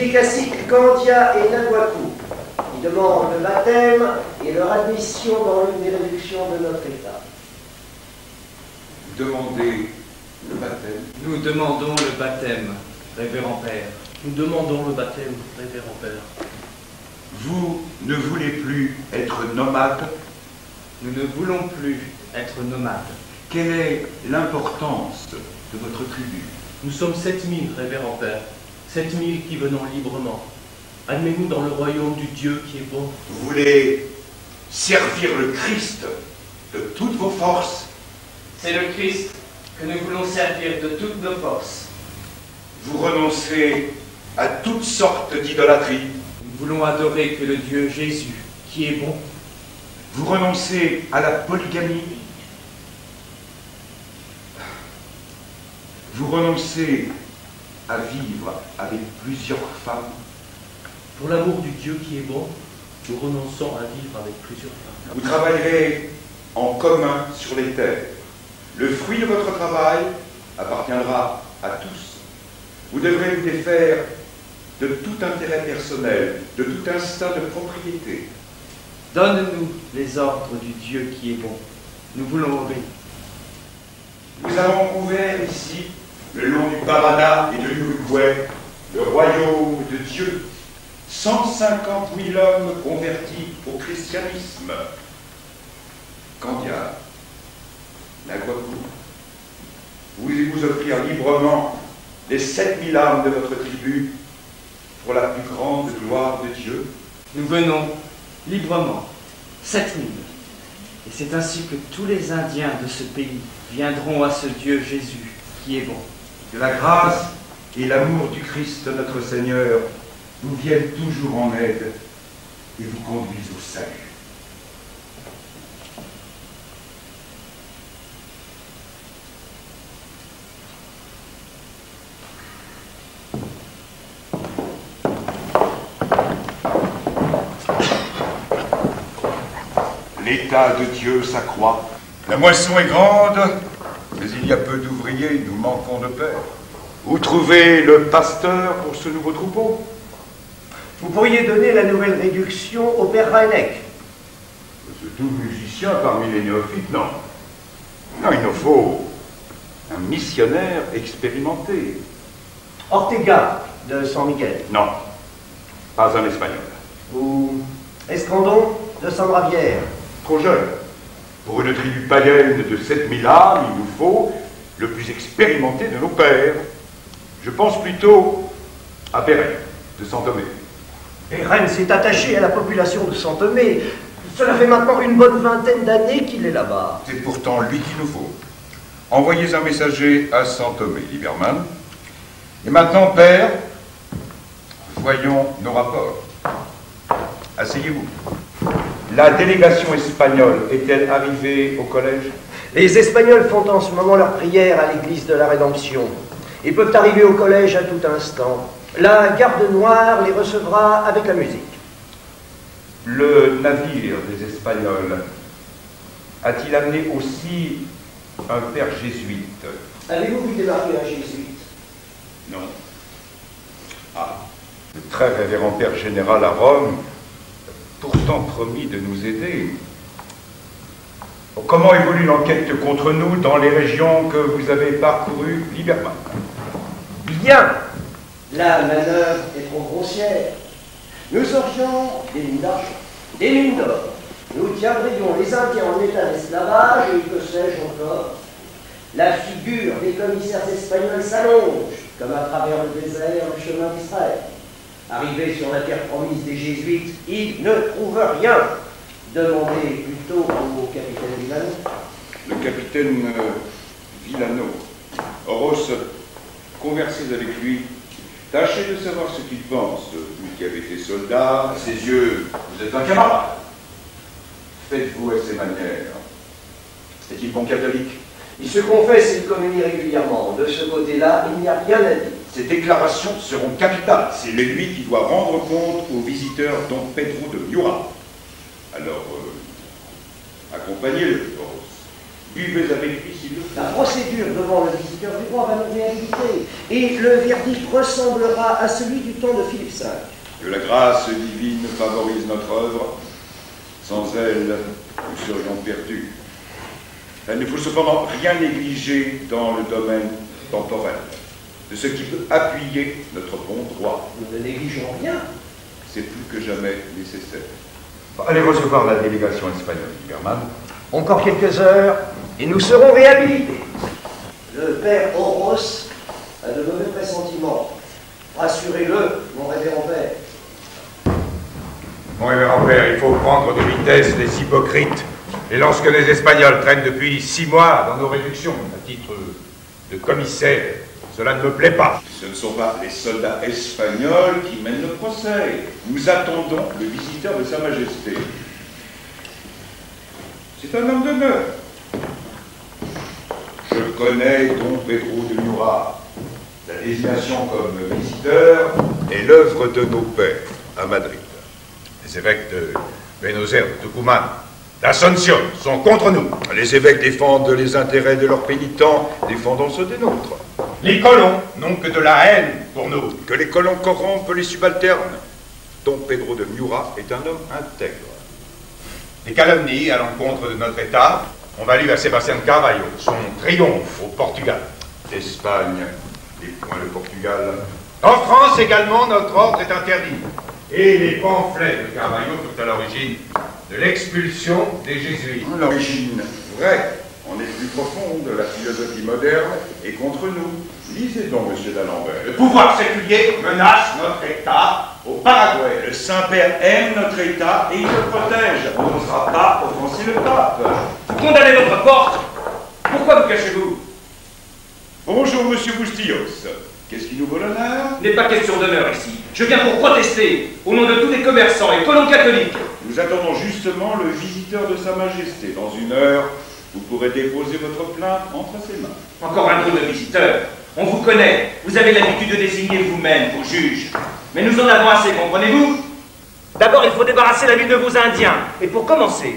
les caciques Candia et Naguaku, qui demandent le baptême et leur admission dans l'une des réductions de notre État. Vous demandez le baptême? Nous demandons le baptême, révérend Père. Nous demandons le baptême, révérend Père. Vous ne voulez plus être nomade? Nous ne voulons plus être nomades. Quelle est l'importance de votre tribu? Nous sommes 7000, révérend Père. 7000 qui venons librement. Admets-nous dans le royaume du Dieu qui est bon. Vous voulez servir le Christ de toutes vos forces? C'est le Christ que nous voulons servir de toutes nos forces. Vous renoncez à toutes sortes d'idolâtries? Nous voulons adorer que le Dieu Jésus, qui est bon. Vous renoncez à la polygamie? Vous renoncez à vivre avec plusieurs femmes? Pour l'amour du Dieu qui est bon, nous renonçons à vivre avec plusieurs femmes. Vous travaillerez en commun sur les terres. Le fruit de votre travail appartiendra à tous. Vous devrez vous défaire de tout intérêt personnel, de tout instinct de propriété. Donne-nous les ordres du Dieu qui est bon. Nous voulons obéir. Nous avons ouvert ici, le long du Paraná et de l'Uruguay, le royaume de Dieu. 150 000 hommes convertis au christianisme. Candia, Naguaku, vous offrir librement les 7000 âmes de votre tribu pour la plus grande gloire de Dieu. Nous venons librement, 7000. Et c'est ainsi que tous les Indiens de ce pays viendront à ce Dieu Jésus qui est bon. Que la grâce et l'amour du Christ notre Seigneur vous viennent toujours en aide et vous conduisent au salut. L'état de Dieu s'accroît. La moisson est grande, mais il y a peu d'ouvriers, nous manquons de père. Où trouver le pasteur pour ce nouveau troupeau? Vous pourriez donner la nouvelle réduction au père Reinecq. C'est tout musicien parmi les néophytes, non. Non, il nous faut un missionnaire expérimenté. Ortega de San Miguel. Non, pas un espagnol. Ou Escandon de San Javier. Trop jeune. Pour une tribu païenne de 7000 âmes, il nous faut le plus expérimenté de nos pères. Je pense plutôt à Pérez de Saint-Thomé. Et Rennes s'est attaché à la population de Saint-Thomé. Cela fait maintenant une bonne vingtaine d'années qu'il est là-bas. C'est pourtant lui qu'il nous faut. Envoyez un messager à Saint-Thomé, Lieberman. Et maintenant, père, voyons nos rapports. Asseyez-vous. La délégation espagnole est-elle arrivée au collège? Les Espagnols font en ce moment leur prière à l'église de la Rédemption. Ils peuvent arriver au collège à tout instant. La garde noire les recevra avec la musique. Le navire des Espagnols a-t-il amené aussi un père jésuite? Avez-vous vu débarquer un jésuite? Non. Ah, le très révérend père général à Rome, pourtant promis de nous aider. Comment évolue l'enquête contre nous dans les régions que vous avez parcourues, Lieberman? Bien. La manœuvre est trop grossière. Nous aurions des mines d'argent, des mines d'or. Nous tiendrions les Indiens en état d'esclavage et que sais-je encore. La figure des commissaires espagnols s'allonge, comme à travers le désert le chemin d'Israël. Arrivés sur la terre promise des Jésuites, ils ne trouvent rien. Demandez plutôt au capitaine Villano. Le capitaine Villano. Oros, conversez avec lui. Tâchez de savoir ce qu'il pense, vous qui avez été soldat. À ses yeux, vous êtes un camarade. Faites-vous à ses manières. Est-il bon catholique? Il se confesse et il communie régulièrement. De ce côté-là, il n'y a rien à dire. Ces déclarations seront capitales. C'est lui qui doit rendre compte aux visiteurs Don Pedro de Miura. Alors, accompagnez-le, Oros. Buvez avec lui s'il le faut. La procédure devant le visiteur du roi va nous réhabiliter, et le verdict ressemblera à celui du temps de Philippe V. Que la grâce divine favorise notre œuvre. Sans elle, nous serions perdus. Il ne faut cependant rien négliger dans le domaine temporel, de ce qui peut appuyer notre bon droit. Nous ne négligeons rien. C'est plus que jamais nécessaire. Allez recevoir la délégation espagnole, Berman. Encore quelques heures, et nous serons réhabilités. Le père Oros a de mauvais pressentiments. Rassurez-le, mon révérend père. Mon révérend père, il faut prendre de vitesse les hypocrites. Et lorsque les Espagnols traînent depuis 6 mois dans nos réductions, à titre de commissaire, cela ne me plaît pas. Ce ne sont pas les soldats espagnols qui mènent le procès. Nous attendons le visiteur de Sa Majesté. C'est un homme d'honneur. Je connais Don Pedro de Murat. La désignation comme visiteur est l'œuvre de nos pères à Madrid. Les évêques de Buenos Aires, de Tucumán, d'Asunción sont contre nous. Les évêques défendent les intérêts de leurs pénitents, défendons ceux des nôtres. Les colons n'ont que de la haine pour nous. Que les colons corrompent les subalternes. Don Pedro de Murat est un homme intègre. Les calomnies à l'encontre de notre État ont valu à Sébastien Carvalho son triomphe au Portugal. L'Espagne déploie le Portugal. En France également, notre ordre est interdit. Et les pamphlets de Carvalho sont à l'origine de l'expulsion des jésuites. L'origine vraie en est plus profonde, la philosophie moderne est contre nous. Lisez donc, monsieur d'Alembert. Le pouvoir séculier menace notre État au Paraguay. Le Saint-Père aime notre État et il le protège. On n'osera pas offenser le pape. Vous condamnez notre porte. Pourquoi vous cachez-vous? Bonjour, monsieur Bustillos. Qu'est-ce qui nous vaut l'honneur? Il n'est pas question d'honneur ici. Je viens pour protester au nom de tous les commerçants et colons catholiques. Nous attendons justement le visiteur de Sa Majesté. Dans une heure, vous pourrez déposer votre plainte entre ses mains. Encore un drôle de visiteur. On vous connaît. Vous avez l'habitude de désigner vous-même vos juges. Mais nous en avons assez, comprenez-vous? D'abord, il faut débarrasser la ville de vos Indiens. Et pour commencer,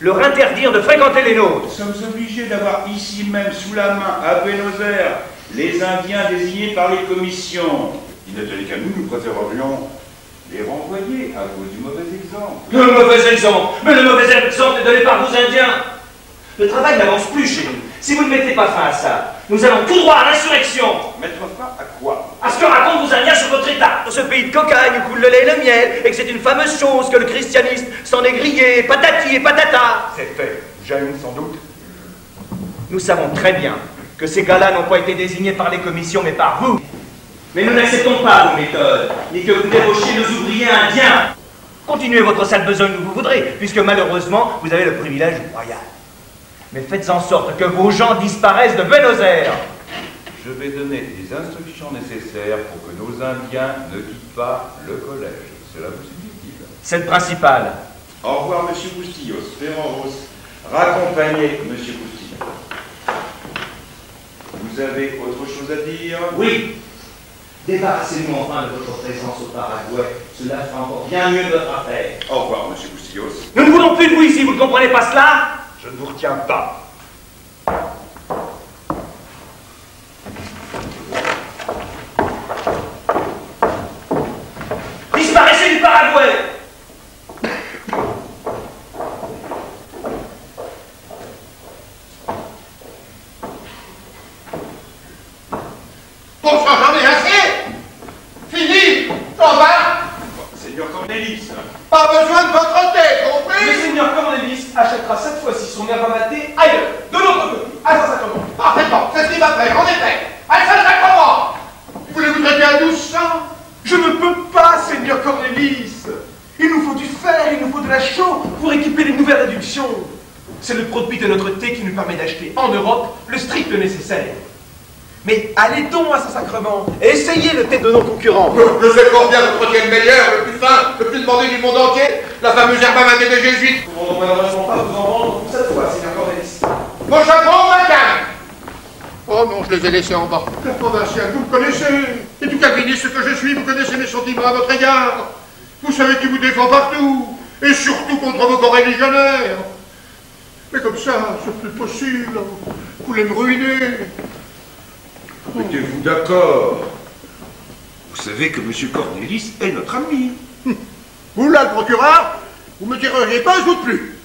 leur interdire de fréquenter les nôtres. Nous sommes obligés d'avoir ici même, sous la main, à Buenos Aires, les Indiens désignés par les commissions. Il ne tenait qu'à nous, nous préférerions les renvoyer à cause du mauvais exemple. Le mauvais exemple. Mais le mauvais exemple est donné par vos Indiens. Le travail n'avance plus chez nous. Si vous ne mettez pas fin à ça, nous allons tout droit à l'insurrection. Mettre fin à quoi? À ce que racontent vos Indiens sur votre État. Dans ce pays de cocagne où coule le lait et le miel, et que c'est une fameuse chose que le christianisme s'en est grillé, patati et patata. C'est fait. J'aime sans doute. Nous savons très bien que ces gars-là n'ont pas été désignés par les commissions, mais par vous. Mais nous n'acceptons pas vos méthodes, ni que vous débauchiez nos ouvriers indiens. Continuez votre sale besogne où vous voudrez, puisque malheureusement, vous avez le privilège royal. Mais faites en sorte que vos gens disparaissent de Buenos Aires. Je vais donner les instructions nécessaires pour que nos Indiens ne quittent pas le collège. Cela vous suffit-il? C'est le principal. Au revoir, monsieur Bustillos. Ferroros, raccompagnez monsieur Bustillos. Vous avez autre chose à dire? Oui. Débarrassez-nous enfin de votre présence au Paraguay. Cela fera encore bien mieux de votre affaire. Au revoir, monsieur Bustillos. Nous ne voulons plus de vous ici, vous ne comprenez pas cela? Je ne vous retiens pas. Disparaissez du Paraguay! Bon sang, j'en ai assez! Fini! T'en vas! Seigneur Cornelis. Pas besoin de votre tête, Le compris? seigneur Cornelis achètera cette fois-ci son herbe amatée ailleurs, de l'autre côté, à Saint-Sacrement. Parfaitement, c'est ce qui va faire, en effet! À Saint-Sacrement! Voulez-vous traiter à 1200? Je ne peux pas, seigneur Cornelis. Il nous faut du fer, il nous faut de la chaux pour équiper les nouvelles réductions. C'est le produit de notre thé qui nous permet d'acheter en Europe le strict nécessaire. Mais allez donc à Saint-Sacrement et essayez le thé de nos concurrents. Je sais fort bien votre thé le meilleur, le plus fin, le plus demandé du monde entier, la fameuse herbe amatée des jésuites. Nous ne pourrons malheureusement pas vous en vendre pour cette fois, seigneur Cornelis. Mon chapeau, ma canne! Oh non, je les ai laissés en bas. La provinciale, vous me connaissez. Et du calviniste que je suis, vous connaissez mes sentiments à votre égard. Vous savez qui vous défend partout, et surtout contre vos coreligionnaires. Mais comme ça, c'est plus possible. Vous voulez me ruiner. Mettez-vous d'accord. Vous savez que M. Cornelis est notre ami. Vous, là, le procureur, vous me dirigez pas un jour de plus.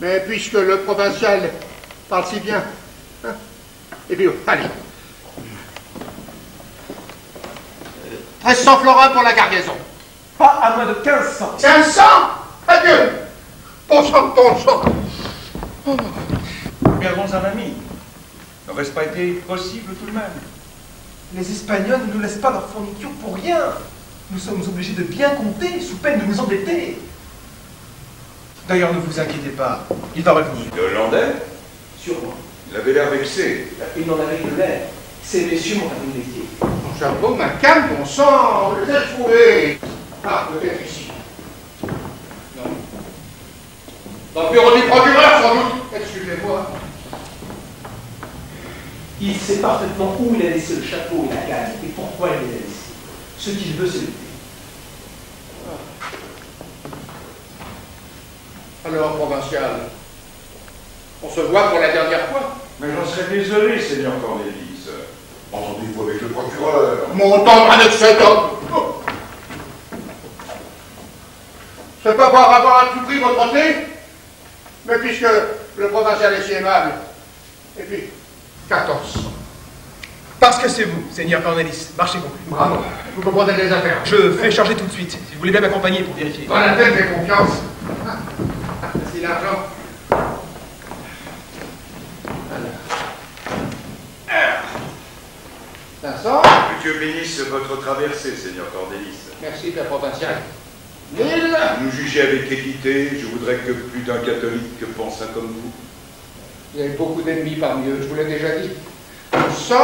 Mais puisque le provincial parle si bien, hein, et puis, allez. 1300 florins pour la cargaison. Pas à moins de 1500. 500. Adieu. Bon sang, bon sang. Nous perdons un ami. N'aurait-ce pas été possible tout de même? Les Espagnols ne nous laissent pas leur fourniture pour rien. Nous sommes obligés de bien compter, sous peine de nous endetter. D'ailleurs, ne vous inquiétez pas, il va revenir. De Hollandais? Sûrement. Il avait l'air vexé. Il n'en avait que l'air. Ces messieurs m'ont appris le métier. Mon chapeau, ma canne, mon sang, je les ai trouvés. Ah, peut-être ici. Non. Dans le bureau du procureur, sans doute. Excusez-moi. Il sait parfaitement où il a laissé le chapeau et la canne et pourquoi il les a laissés. Ce qu'il veut, c'est le thé. Alors, provincial, on se voit pour la dernière fois. Mais j'en serais désolé, Seigneur Cornelis. Entendez-vous avec le procureur? Mon temps avec cet homme. Oh. C'est pas pour avoir à tout prix votre thé, mais puisque le provincial est si aimable. Et puis, 1400. Parce que c'est vous, Seigneur Cornelis. Marchez conclu. Bravo, vous comprenez les affaires. Je fais charger tout de suite, si vous voulez bien m'accompagner pour vérifier. Dans la tête, j'ai confiance. C'est l'argent. Alors. 500. Que Dieu bénisse votre traversée, Seigneur Cornelis. Merci, Père provincial. 1000. Nous jugez avec équité, je voudrais que plus d'un catholique pensât comme vous. Vous avez beaucoup d'ennemis parmi eux, je vous l'ai déjà dit. 100.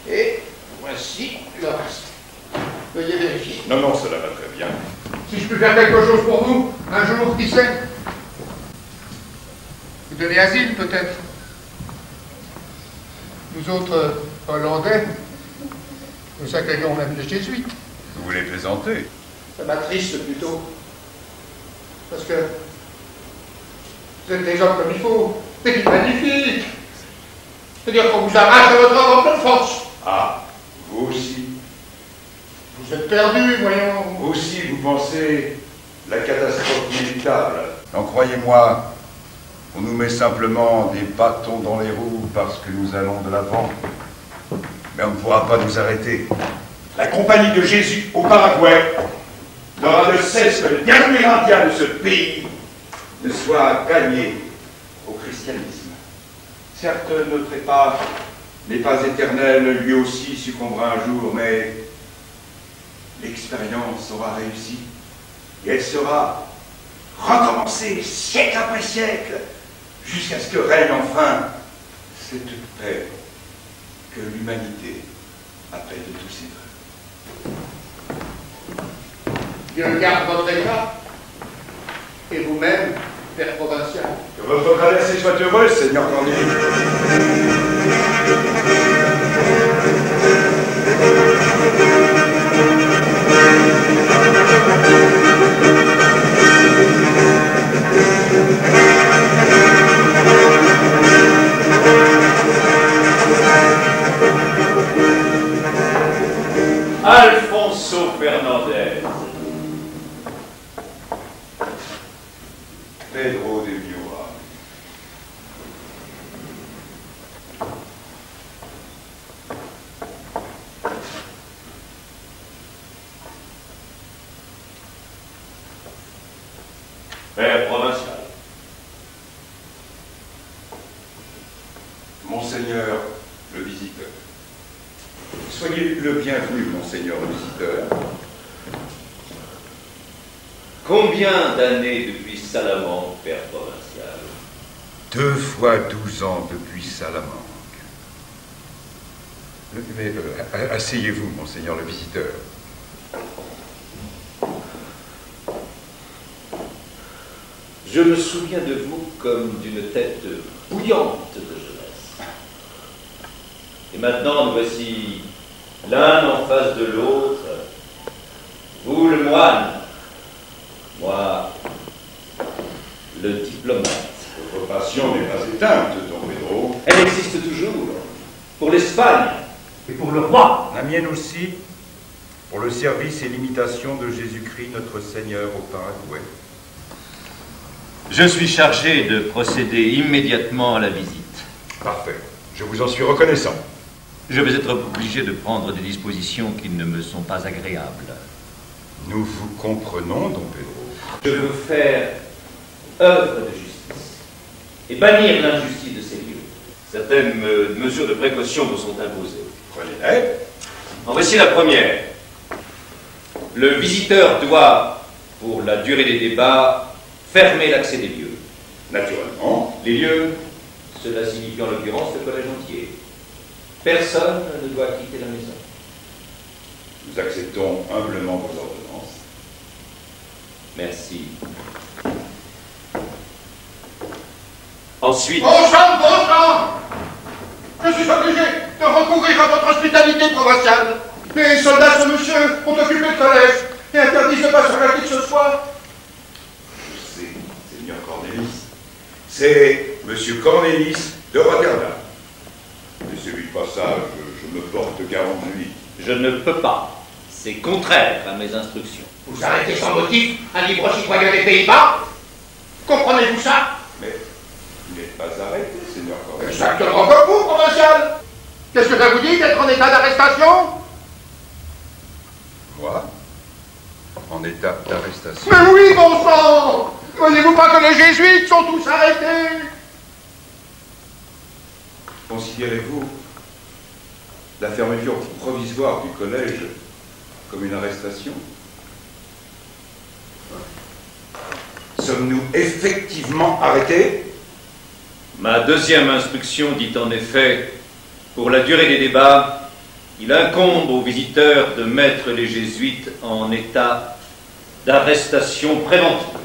Et voici le reste. Veuillez vérifier. Non, non, cela va très bien. Si je peux faire quelque chose pour vous, un jour, qui sait? Vous donnez asile, peut-être. Nous autres, Hollandais, nous accueillons même les jésuites. Vous voulez plaisanter? Ça m'attriste plutôt. Parce que vous êtes des hommes comme il faut. C'est magnifique. C'est-à-dire qu'on vous arrache à votre œuvre en pleine force. Ah, vous aussi. Vous êtes perdus, voyons. Vous aussi, vous pensez la catastrophe inévitable. Non, croyez-moi, on nous met simplement des bâtons dans les roues parce que nous allons de l'avant. Mais on ne pourra pas nous arrêter. La compagnie de Jésus au Paraguay n'aura de cesse que le dernier indien de ce pays ne soit gagné au christianisme. Certes, notre épave n'est pas éternelle, lui aussi succombera un jour, mais l'expérience aura réussi et elle sera recommencée siècle après siècle jusqu'à ce que règne enfin cette paix que l'humanité appelle de tous ses voeux. Dieu garde votre état. Et vous-même, Père provincial. Que votre traversée soit heureuse, Seigneur Cornelis. Alfonso Fernandez. Pedro de Viura. Père provincial. Monseigneur le visiteur. Soyez le bienvenu, Monseigneur le visiteur. Combien d'années depuis Salamanque, Père provincial? 2 fois 12 ans depuis Salamanque. Mais asseyez-vous, Monseigneur le visiteur. Je me souviens de vous comme d'une tête bouillante de jeunesse. Et maintenant, nous voici l'un en face de l'autre. Vous, le moine, moi, le diplomate. éteinte, Don Pedro. Elle existe toujours. Pour l'Espagne et pour le roi. La mienne aussi, pour le service et l'imitation de Jésus-Christ, notre Seigneur, au Paraguay. Je suis chargé de procéder immédiatement à la visite. Parfait. Je vous en suis reconnaissant. Je vais être obligé de prendre des dispositions qui ne me sont pas agréables. Nous vous comprenons, Don Pedro. Je veux faire œuvre de justice et bannir l'injustice de ces lieux. Certaines mesures de précaution vous sont imposées. Prenez-les. En voici la première. Le visiteur doit, pour la durée des débats, fermer l'accès des lieux. Naturellement, les lieux. Cela signifie en l'occurrence le collège entier. Personne ne doit quitter la maison. Nous acceptons humblement vos ordonnances. Merci. Ensuite... Beauchamp! Je suis obligé de recourir à votre hospitalité provinciale. Les soldats de monsieur ont occupé le collège et interdisent de passer à qui que ce soit. Je sais, Seigneur Cornelis. C'est Monsieur Cornelis de Rotterdam. Laissez-lui le passage, je me porte garant de lui. Je ne peux pas. C'est contraire à mes instructions. Vous arrêtez sans motif un libre citoyen des Pays-Bas? Comprenez-vous ça? Mais vous n'êtes pas arrêté, Seigneur Cornelis. Exactement comme vous, provincial. Qu'est-ce que ça vous dit d'être en état d'arrestation? Moi, en état d'arrestation. Mais oui, bon sang! Voyez-vous pas que les jésuites sont tous arrêtés? Considérez-vous la fermeture provisoire du collège comme une arrestation? Sommes-nous effectivement arrêtés? Ma deuxième instruction dit en effet, pour la durée des débats, il incombe aux visiteurs de mettre les jésuites en état d'arrestation préventive.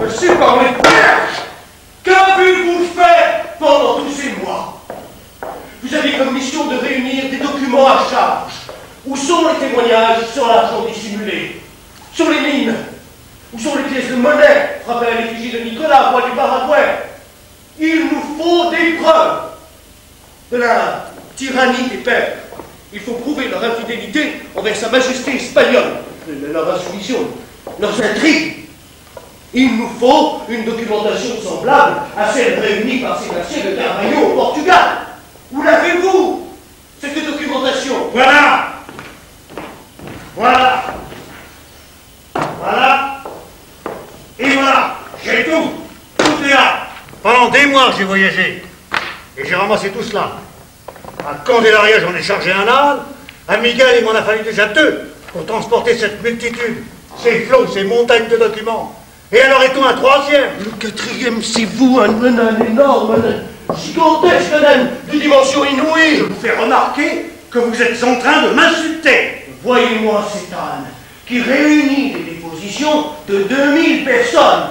Monsieur par les perches! Qu'avez-vous fait pendant tous ces mois? Vous avez comme mission de réunir des documents à charge. Où sont les témoignages sur l'argent dissimulé? Sur les mines? Où sont les pièces de monnaie frappées à l'effigie de Nicolas, roi du Paraguay? Il nous faut des preuves de la tyrannie des pères. Il faut prouver leur infidélité envers sa majesté espagnole, leur insoumission, leurs intrigues. Il nous faut une documentation semblable à celle réunie par Sébastien de Carvalho au Portugal. Où l'avez-vous, cette documentation? Voilà! Voilà! Voilà! Et voilà! J'ai tout! Tout est là! Pendant des mois, j'ai voyagé. Et j'ai ramassé tout cela. À Candelaria, j'en ai chargé un âne. À Miguel, il m'en a fallu déjà deux pour transporter cette multitude, ces flots, ces montagnes de documents. Et alors est-on un troisième? Le quatrième, c'est vous, un âne énorme, un gigantesque âne de dimension inouïe. Je vous fais remarquer que vous êtes en train de m'insulter. Voyez-moi cet âne qui réunit des dépositions de 2000 personnes.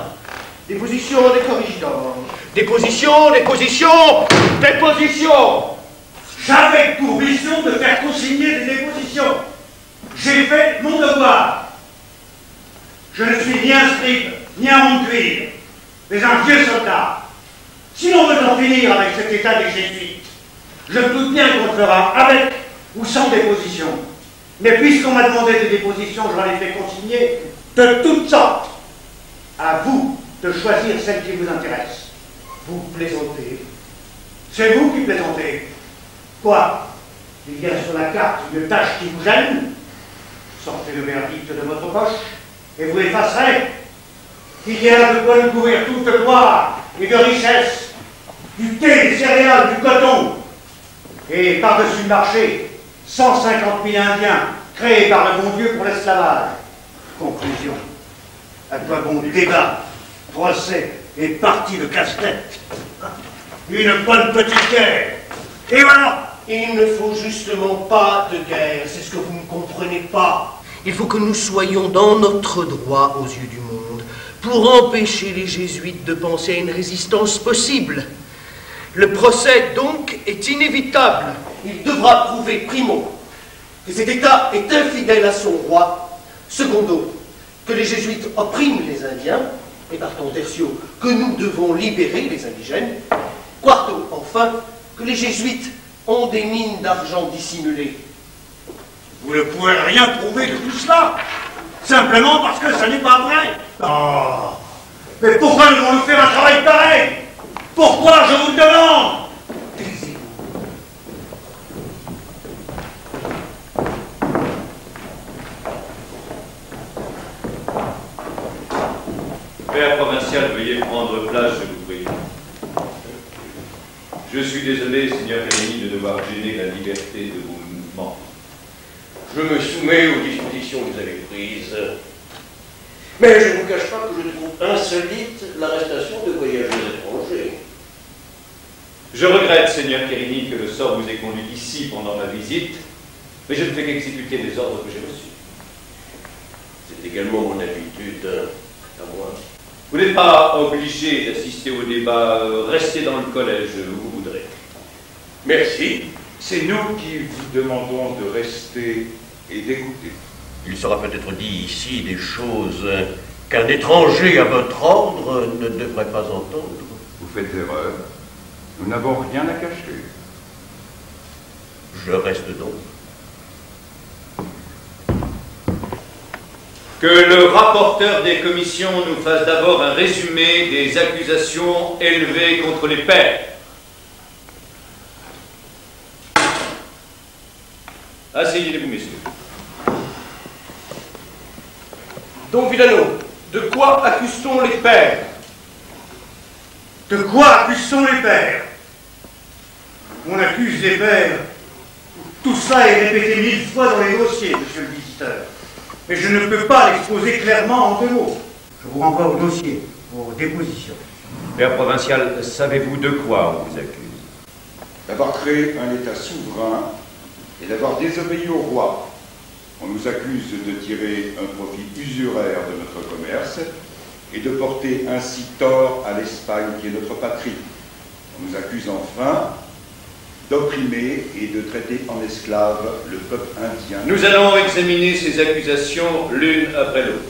Dépositions des corrigidors. Dépositions, dépositions, dépositions. J'avais pour mission de faire consigner des dépositions. J'ai fait mon devoir. Je ne suis ni un scribe, ni un moncuir, mais un vieux soldat. Si l'on veut en finir avec cet état des jésuites, je doute bien qu'on le fera avec ou sans déposition. Mais puisqu'on m'a demandé des dépositions, je leur ai fait consigner de toutes sortes. À vous de choisir celle qui vous intéresse. Vous plaisantez. C'est vous qui plaisantez. Quoi? Il y a sur la carte une tache qui vous gêne? Sortez le verdict de votre poche et vous effacerez. Il y a de quoi nous couvrir toute gloire et de richesse, du thé, des céréales, du coton, et par-dessus le marché, 150 000 Indiens créés par le bon Dieu pour l'esclavage. Conclusion. À quoi bon débat, procès et partie de casse-tête? Une bonne petite guerre. Et voilà. Il ne faut justement pas de guerre, c'est ce que vous ne comprenez pas. Il faut que nous soyons dans notre droit aux yeux du monde. pour empêcher les jésuites de penser à une résistance possible. Le procès, donc, est inévitable. Il devra prouver, primo, que cet État est infidèle à son roi, secondo, que les jésuites oppriment les Indiens, et par ton tertio, que nous devons libérer les indigènes, quarto, enfin, que les jésuites ont des mines d'argent dissimulées. Vous ne pouvez rien prouver de tout cela, simplement parce que ça n'est pas vrai. Oh, mais pourquoi devons-nous faire un travail pareil? Pourquoi, je vous le demande? Père provincial, veuillez prendre place, je vous prie. Je suis désolé, Seigneur Kérénie, de devoir gêner la liberté de vos mouvements. Je me soumets aux dispositions que vous avez prises. Mais je ne vous cache pas que je trouve insolite l'arrestation de voyageurs étrangers. Je regrette, Seigneur Kérénie, que le sort vous ait conduit ici pendant ma visite, mais je ne fais qu'exécuter les ordres que j'ai reçus. C'est également mon habitude, à moi. Vous n'êtes pas obligé d'assister au débat. Restez dans le collège où vous voudrez. Merci. C'est nous qui vous demandons de rester et d'écouter. Il sera peut-être dit ici des choses qu'un étranger à votre ordre ne devrait pas entendre. Vous faites erreur. Nous n'avons rien à cacher. Je reste donc. Que le rapporteur des commissions nous fasse d'abord un résumé des accusations élevées contre les pères. Asseyez-vous, messieurs. Don Villano, de quoi accuse-t-on les pères? De quoi accuse-t-on les pères? On accuse les pères. Tout ça est répété 1000 fois dans les dossiers, monsieur le visiteur. Mais je ne peux pas l'exposer clairement en 2 mots. Je vous renvoie au dossier, aux dépositions. Père provincial, savez-vous de quoi on vous accuse? D'avoir créé un État souverain et d'avoir désobéi au roi. On nous accuse de tirer un profit usuraire de notre commerce et de porter ainsi tort à l'Espagne qui est notre patrie. On nous accuse enfin d'opprimer et de traiter en esclave le peuple indien. Nous allons examiner ces accusations l'une après l'autre.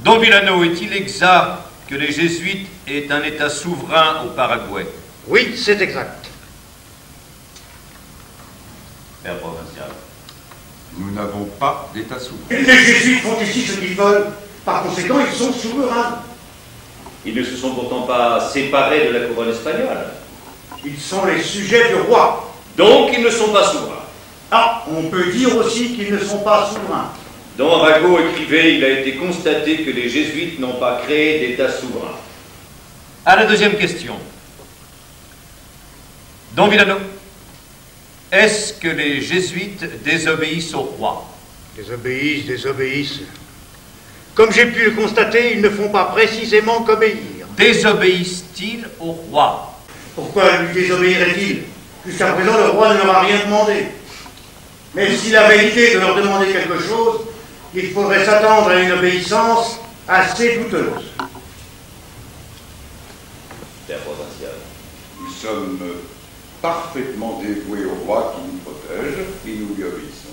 Don Villano, est-il exact que les jésuites aient un État souverain au Paraguay? Oui, c'est exact. Père provincial. Nous n'avons pas d'État souverain. Les jésuites font ici ce qu'ils veulent. Par conséquent, ils sont souverains. Ils ne se sont pourtant pas séparés de la couronne espagnole. Ils sont les sujets du roi. Donc ils ne sont pas souverains. Ah, on peut dire aussi qu'ils ne sont pas souverains. Don Arago écrivait, il a été constaté que les jésuites n'ont pas créé d'État souverain. À la deuxième question. Don Villano, est-ce que les jésuites désobéissent au roi? Désobéissent. Comme j'ai pu le constater, ils ne font pas précisément qu'obéir. Désobéissent-ils au roi? Pourquoi lui désobéirait-il? Jusqu'à présent, le roi ne leur a rien demandé. Mais s'il avait l'idée de leur demander quelque chose, il faudrait s'attendre à une obéissance assez douteuse. Père provincial. Nous sommes parfaitement dévoués au roi qui nous protège et nous lui obéissons.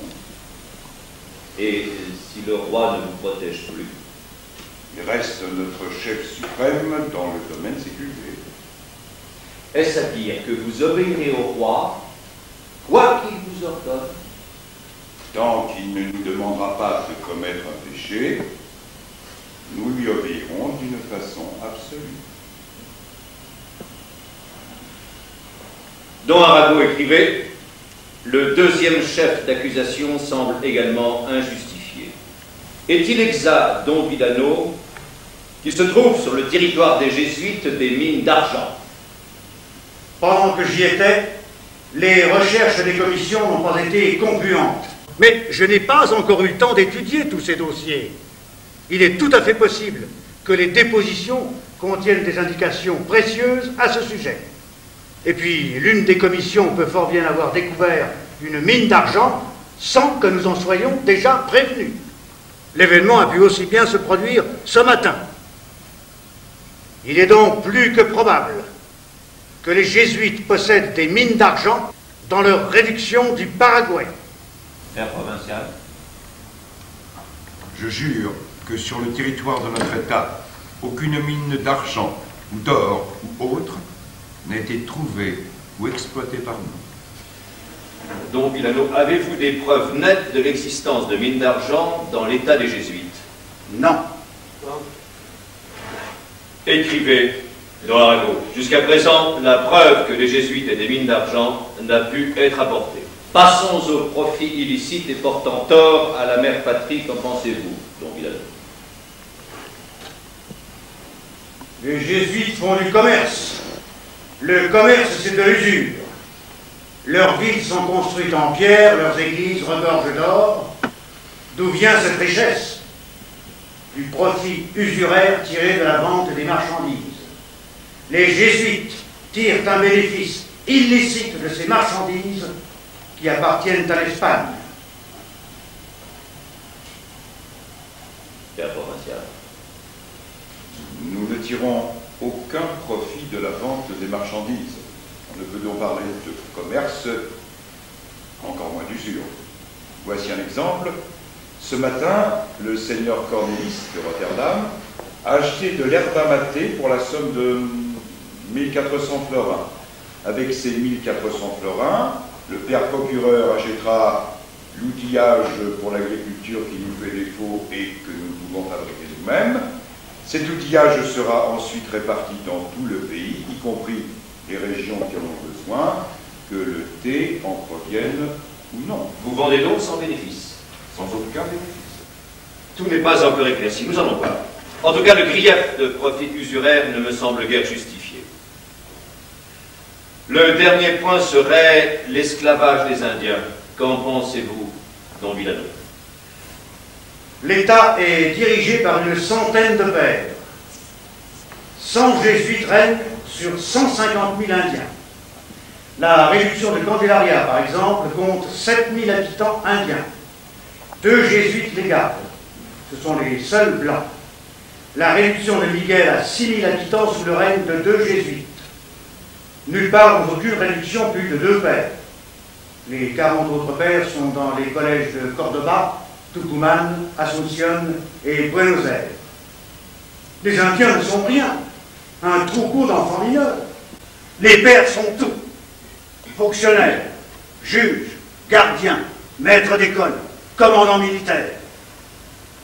Et si le roi ne vous protège plus? Il reste notre chef suprême dans le domaine sécurisé. Est-ce à dire que vous obéirez au roi, quoi qu'il vous ordonne? Tant qu'il ne nous demandera pas de commettre un péché, nous lui obéirons d'une façon absolue. Don Arago écrivait, le deuxième chef d'accusation semble également injustifié. Est-il exact, Don Villano, qu'il se trouve sur le territoire des jésuites des mines d'argent? Pendant que j'y étais, les recherches des commissions n'ont pas été concluantes. Mais je n'ai pas encore eu le temps d'étudier tous ces dossiers. Il est tout à fait possible que les dépositions contiennent des indications précieuses à ce sujet. Et puis, l'une des commissions peut fort bien avoir découvert une mine d'argent sans que nous en soyons déjà prévenus. L'événement a pu aussi bien se produire ce matin. Il est donc plus que probable que les jésuites possèdent des mines d'argent dans leur réduction du Paraguay. Père provincial. Je jure que sur le territoire de notre État, aucune mine d'argent ou d'or ou autre n'a été trouvée ou exploitée par nous. Don Villano, avez-vous des preuves nettes de l'existence de mines d'argent dans l'état des jésuites? Non. Écrivez, Don Arago. Jusqu'à présent, la preuve que les jésuites aient des mines d'argent n'a pu être apportée. Passons aux profits illicites et portant tort à la mère patrie. Qu'en pensez-vous, Don Villano? Les jésuites font du commerce. Le commerce, c'est de l'usure. Leurs villes sont construites en pierre, leurs églises regorgent d'or. D'où vient cette richesse? Du profit usuraire tiré de la vente des marchandises. Les jésuites tirent un bénéfice illicite de ces marchandises qui appartiennent à l'Espagne. Père provincial. Nous ne tirons aucun profit de la vente des marchandises. On ne peut donc parler de commerce, encore moins d'usure. Voici un exemple. Ce matin, le seigneur Cornelis de Rotterdam a acheté de l'herbe amatée pour la somme de 1400 florins. Avec ces 1400 florins, le père procureur achètera l'outillage pour l'agriculture qui nous fait défaut et que nous pouvons fabriquer nous-mêmes. Cet outillage sera ensuite réparti dans tout le pays, y compris les régions qui en ont besoin, que le thé en provienne ou non. Vous vendez donc sans bénéfice? Sans aucun bénéfice. Tout n'est pas encore éclairci, nous allons voir. En tout cas, le grief de profit usuraire ne me semble guère justifié. Le dernier point serait l'esclavage des Indiens. Qu'en pensez-vous, Don Villano? L'État est dirigé par une centaine de pères. 100 jésuites règnent sur 150 000 Indiens. La réduction de Candelaria, par exemple, compte 7 000 habitants indiens. 2 jésuites les gardent. Ce sont les seuls blancs. La réduction de Miguel à 6 000 habitants sous le règne de 2 jésuites. Nulle part dans aucune réduction plus de 2 pères. Les 40 autres pères sont dans les collèges de Cordoba, Tucumán, Asunción et Buenos Aires. Les Indiens ne sont rien, un troupeau d'enfants mineurs. Les pères sont tout. Fonctionnaires, juges, gardiens, maîtres d'école, commandants militaires.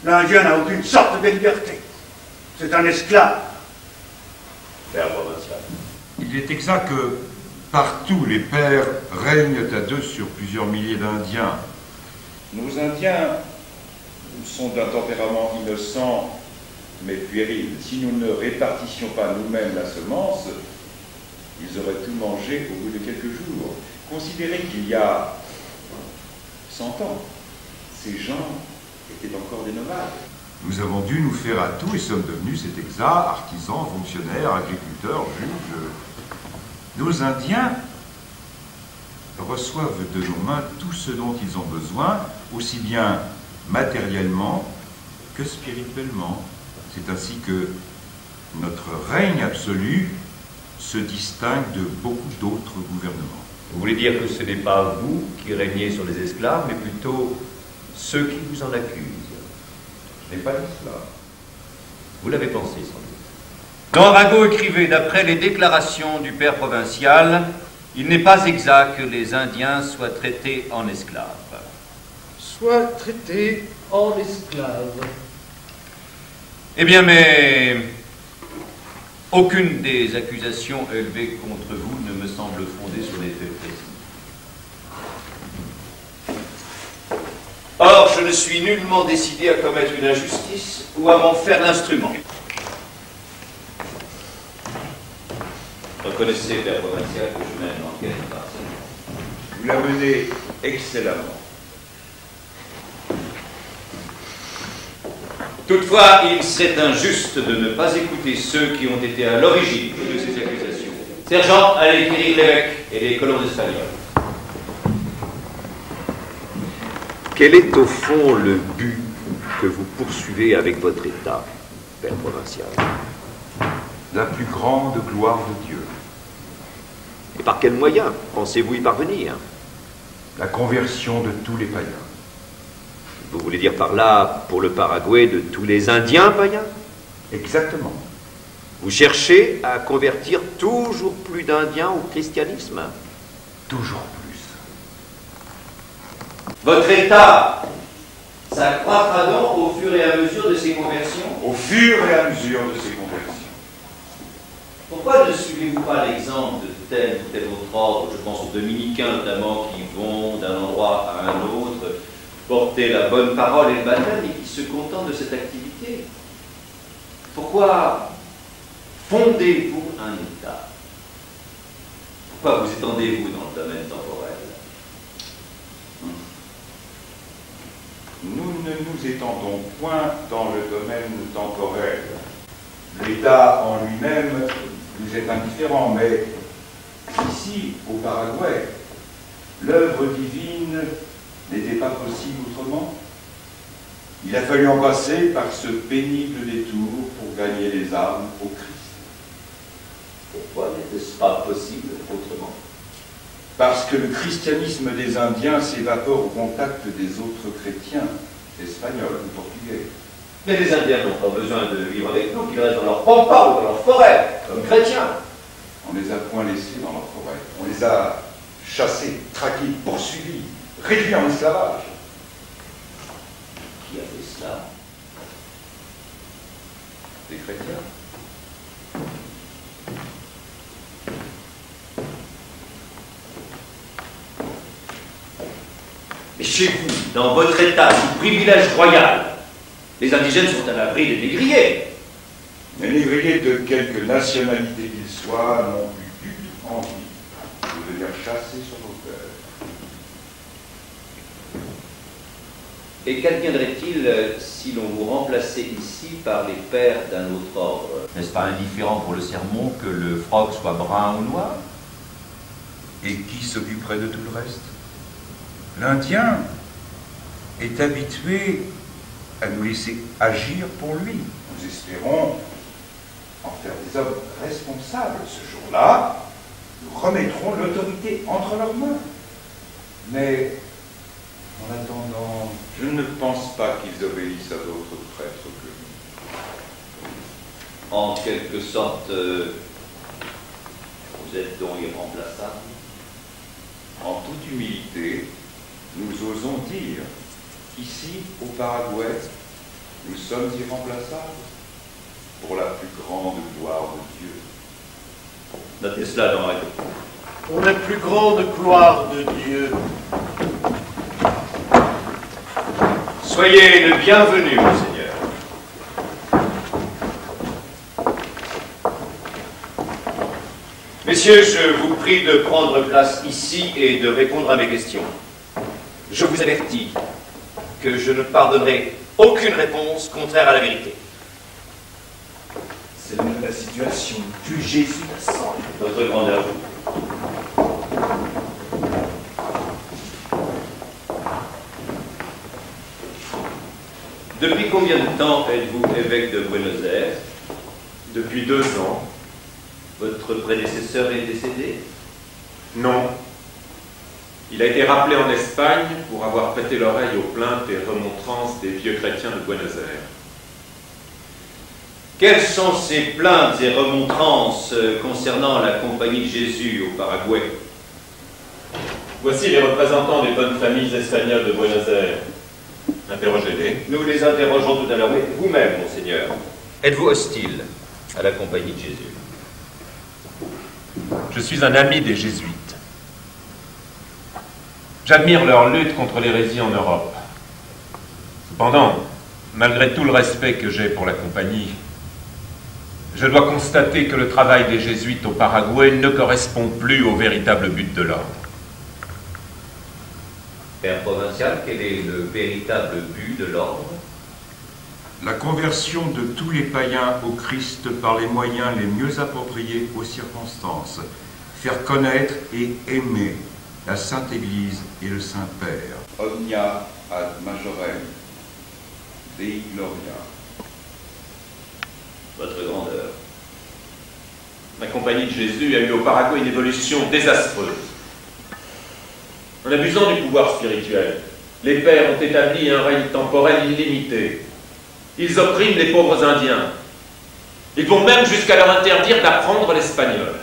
L'Indien n'a aucune sorte de liberté. C'est un esclave. Père provincial. Il est exact que partout les pères règnent à 2 sur plusieurs milliers d'Indiens. Nos Indiens sont d'un tempérament innocent mais puéril. Si nous ne répartissions pas nous-mêmes la semence, ils auraient tout mangé au bout de quelques jours. Considérez qu'il y a 100 ans, ces gens étaient encore des nomades. Nous avons dû nous faire à tout et sommes devenus, c'est exact, artisans, fonctionnaires, agriculteurs, juges. Nos Indiens reçoivent de nos mains tout ce dont ils ont besoin, aussi bien matériellement que spirituellement. C'est ainsi que notre règne absolu se distingue de beaucoup d'autres gouvernements. Vous voulez dire que ce n'est pas vous qui régnez sur les esclaves, mais plutôt ceux qui vous en accusent? Je n'ai pas dit cela. Vous l'avez pensé, sans doute. Don Arago écrivait, d'après les déclarations du père provincial, il n'est pas exact que les Indiens soient traités en esclaves. Soit traités en esclaves. Eh bien, mais aucune des accusations élevées contre vous ne me semble fondée sur des faits précis. Or, je ne suis nullement décidé à commettre une injustice ou à m'en faire l'instrument. Reconnaissez, père provincial, que je mène l'enquête impartiale. Vous la menez excellemment. Toutefois, il serait injuste de ne pas écouter ceux qui ont été à l'origine de ces accusations. Sergent, allez guérir l'évêque et les colons espagnols. Quel est au fond le but que vous poursuivez avec votre État, Père provincial? La plus grande gloire de Dieu. Et par quels moyens pensez-vous y parvenir? La conversion de tous les païens. Vous voulez dire par là, pour le Paraguay, de tous les Indiens païens? Exactement. Vous cherchez à convertir toujours plus d'Indiens au christianisme? Toujours plus. Votre État s'accroîtra donc au fur et à mesure de ses conversions? Au fur et à mesure de ses conversions. Pourquoi ne suivez-vous pas l'exemple de tel ou tel autre ordre? Je pense aux dominicains notamment, qui vont d'un endroit à un autre porter la bonne parole et le baptême et qui se contentent de cette activité. Pourquoi fondez-vous un État? Pourquoi vous étendez-vous dans le domaine temporel? Nous ne nous étendons point dans le domaine temporel. L'État en lui-même nous est indifférent, mais ici, au Paraguay, l'œuvre divine n'était pas possible autrement. Il a fallu en passer par ce pénible détour pour gagner les âmes au Christ. Pourquoi n'était-ce pas possible autrement? Parce que le christianisme des Indiens s'évapore au contact des autres chrétiens, espagnols ou portugais. Mais les Indiens n'ont pas besoin de vivre avec nous, qu'ils restent dans leur pampa ou dans leur forêt, comme chrétiens. On les a point laissés dans leur forêt. On les a chassés, traqués, poursuivis, réduits en esclavage. Qui a fait cela? Des chrétiens. Mais chez vous, dans votre État, sous privilège royal, les indigènes sont à l'abri des négriers. Les négriers de quelque nationalité qu'ils soient n'ont plus du tout envie de venir chasser sur nos terres. Et qu'adviendrait-il si l'on vous remplaçait ici par les pères d'un autre ordre? N'est-ce pas indifférent pour le sermon que le froc soit brun ou noir? Et qui s'occuperait de tout le reste? L'Indien est habitué à nous laisser agir pour lui. Nous espérons en faire des hommes responsables. Ce jour-là, nous remettrons l'autorité entre leurs mains. Mais, en attendant, je ne pense pas qu'ils obéissent à d'autres prêtres que nous. En quelque sorte, vous êtes donc irremplaçable. En toute humilité, nous osons dire, ici, au Paraguay, nous sommes irremplaçables pour la plus grande gloire de Dieu. Notez cela dans la copie. Pour la plus grande gloire de Dieu. Soyez le bienvenu, Monseigneur. Messieurs, je vous prie de prendre place ici et de répondre à mes questions. Je vous avertis que je ne pardonnerai aucune réponse contraire à la vérité. C'est même la situation du Jésus à sang. Votre grandeur. Depuis combien de temps êtes-vous évêque de Buenos Aires? Depuis 2 ans. Votre prédécesseur est décédé? Non. Il a été rappelé en Espagne pour avoir prêté l'oreille aux plaintes et remontrances des vieux chrétiens de Buenos Aires. Quelles sont ces plaintes et remontrances concernant la Compagnie de Jésus au Paraguay? Voici les représentants des bonnes familles espagnoles de Buenos Aires. Interrogez-les. Nous les interrogeons tout à l'heure. Oui, vous-même, Monseigneur. Êtes-vous hostile à la Compagnie de Jésus? Je suis un ami des jésuites. J'admire leur lutte contre l'hérésie en Europe. Cependant, malgré tout le respect que j'ai pour la Compagnie, je dois constater que le travail des jésuites au Paraguay ne correspond plus au véritable but de l'ordre. Père provincial, quel est le véritable but de l'ordre? La conversion de tous les païens au Christ par les moyens les mieux appropriés aux circonstances. Faire connaître et aimer la Sainte Église et le Saint-Père. Omnia ad majorem Dei gloria. Votre grandeur. La compagnie de Jésus a eu au Paraguay une évolution désastreuse. En abusant du pouvoir spirituel, les pères ont établi un règne temporel illimité. Ils oppriment les pauvres Indiens. Ils vont même jusqu'à leur interdire d'apprendre l'espagnol,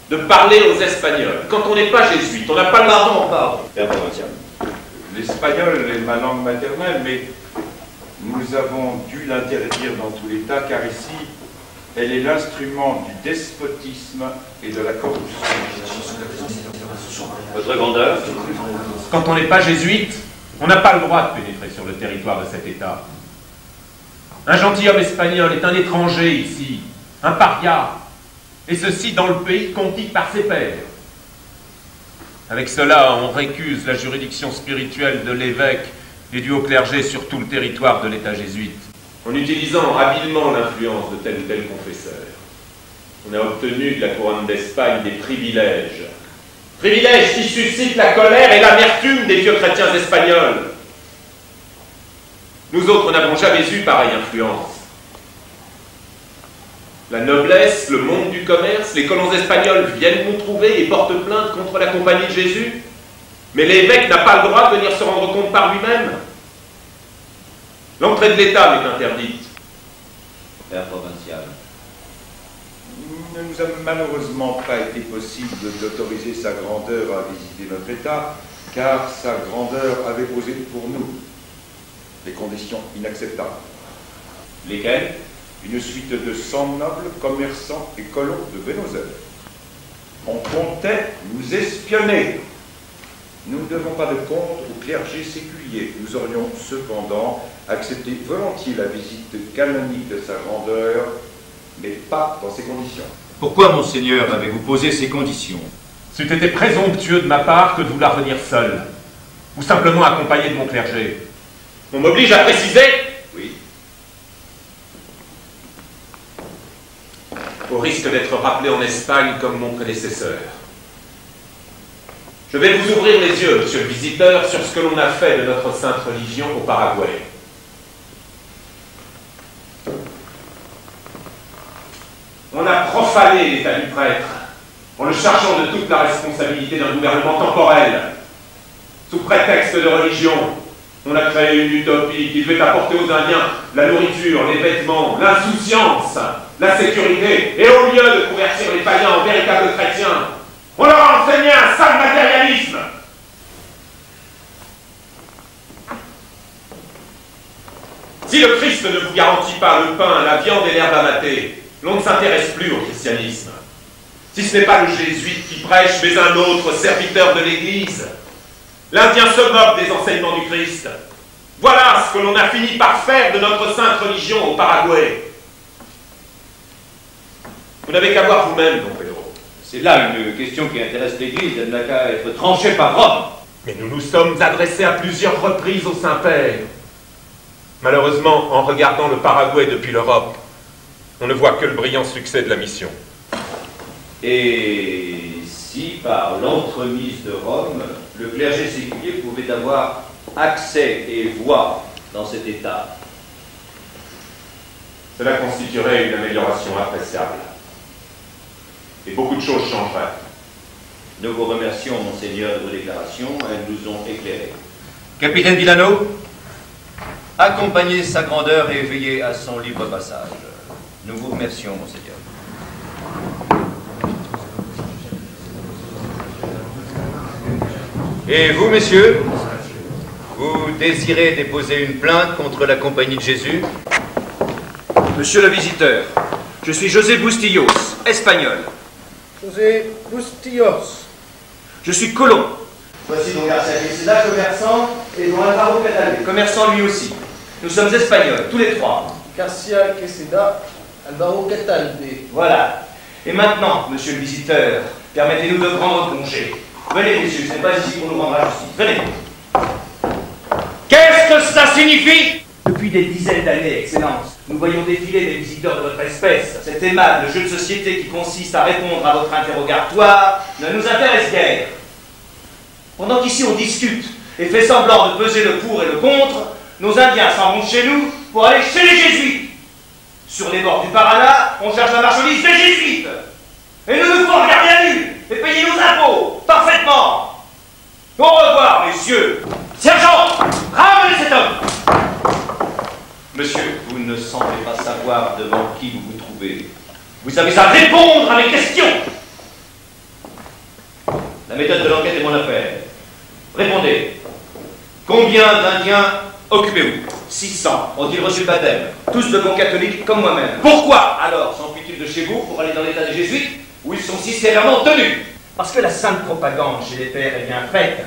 de parler aux Espagnols. Quand on n'est pas jésuite, on n'a pas le droit. Père provincial. L'espagnol est ma langue maternelle, mais nous avons dû l'interdire dans tout l'État, car ici, elle est l'instrument du despotisme et de la corruption. Votre grandeur. Quand on n'est pas jésuite, on n'a pas le droit de pénétrer sur le territoire de cet État. Un gentilhomme espagnol est un étranger ici, un paria, et ceci dans le pays conquis par ses pairs. Avec cela, on récuse la juridiction spirituelle de l'évêque et du haut clergé sur tout le territoire de l'État jésuite. En utilisant habilement l'influence de tel ou tel confesseur, on a obtenu de la couronne d'Espagne des privilèges. Privilèges qui suscitent la colère et l'amertume des vieux chrétiens espagnols. Nous autres n'avons jamais eu pareille influence. La noblesse, le monde du commerce, les colons espagnols viennent nous trouver et portent plainte contre la compagnie de Jésus. Mais l'évêque n'a pas le droit de venir se rendre compte par lui-même. L'entrée de l'État m'est interdite. Père provincial. Il ne nous a malheureusement pas été possible d'autoriser sa grandeur à visiter notre État, car sa grandeur avait posé pour nous des conditions inacceptables. Lesquelles? Une suite de 100 nobles, commerçants et colons de Buenos Aires. On comptait nous espionner. Nous ne devons pas de compte au clergé séculier. Nous aurions cependant accepté volontiers la visite canonique de sa grandeur, mais pas dans ces conditions. Pourquoi, monseigneur, avez-vous posé ces conditions? C'eût été présomptueux de ma part que de vouloir venir seul, ou simplement accompagné de mon clergé. On m'oblige à préciser? Oui. Au risque d'être rappelé en Espagne comme mon prédécesseur. Je vais vous ouvrir les yeux, monsieur le visiteur, sur ce que l'on a fait de notre sainte religion au Paraguay. On a profané l'état du prêtre, en le chargeant de toute la responsabilité d'un gouvernement temporel. Sous prétexte de religion, on a créé une utopie qui devait apporter aux Indiens la nourriture, les vêtements, l'insouciance, la sécurité, et au lieu de convertir les païens en véritables chrétiens, on leur a enseigné un sale matérialisme. Si le Christ ne vous garantit pas le pain, la viande et l'herbe à mater, l'on ne s'intéresse plus au christianisme. Si ce n'est pas le jésuite qui prêche, mais un autre serviteur de l'Église, l'Indien se moque des enseignements du Christ. Voilà ce que l'on a fini par faire de notre sainte religion au Paraguay. Vous n'avez qu'à voir vous-même, Don Pedro. C'est là une question qui intéresse l'Église, elle n'a qu'à être tranchée par Rome. Mais nous nous sommes adressés à plusieurs reprises au Saint-Père. Malheureusement, en regardant le Paraguay depuis l'Europe, on ne voit que le brillant succès de la mission. Et si, par l'entremise de Rome, le clergé séculier pouvait avoir accès et voix dans cet État? Cela constituerait une amélioration appréciable. Et beaucoup de choses changeraient. Nous vous remercions, monseigneur, de vos déclarations. Elles nous ont éclairés. Capitaine Villano, accompagnez sa grandeur et veillez à son libre passage. Nous vous remercions, monseigneur. Et vous, messieurs, vous désirez déposer une plainte contre la Compagnie de Jésus? Monsieur le visiteur, je suis José Bustillos, espagnol. José Bustillos. Je suis colon. Voici donc Garcia Quesada, commerçant, et don Alvaro Catalé. Commerçant lui aussi. Nous sommes espagnols, tous les trois. Garcia Quesada, Alvaro Catalde. Voilà. Et maintenant, monsieur le visiteur, permettez-nous de prendre congé. Venez, messieurs, ce n'est pas ici qu'on nous rendra justice. Venez. Qu'est-ce que ça signifie? Depuis des dizaines d'années, Excellence, nous voyons défiler des visiteurs de votre espèce. Cet aimable jeu de société qui consiste à répondre à votre interrogatoire ne nous intéresse guère. Pendant qu'ici on discute, et fait semblant de peser le pour et le contre, nos Indiens s'en vont chez nous pour aller chez les Jésuites. Sur les bords du Paraná, on cherche la marchandise des Jésuites. Et nous nous ferons regarder à nu et payer nos impôts, parfaitement. Au revoir, messieurs. Sergent, ramenez cet homme. Monsieur, vous ne semblez pas savoir devant qui vous vous trouvez. Vous avez à répondre à mes questions. La méthode de l'enquête est mon affaire. Répondez. Combien d'Indiens occupez-vous? 600. Ont-ils reçu le baptême? Tous de bons catholiques comme moi-même. Pourquoi alors s'enfuient-ils de chez vous pour aller dans l'état des Jésuites, où ils sont si sévèrement tenus? Parce que la sainte propagande chez les pères est bien faite.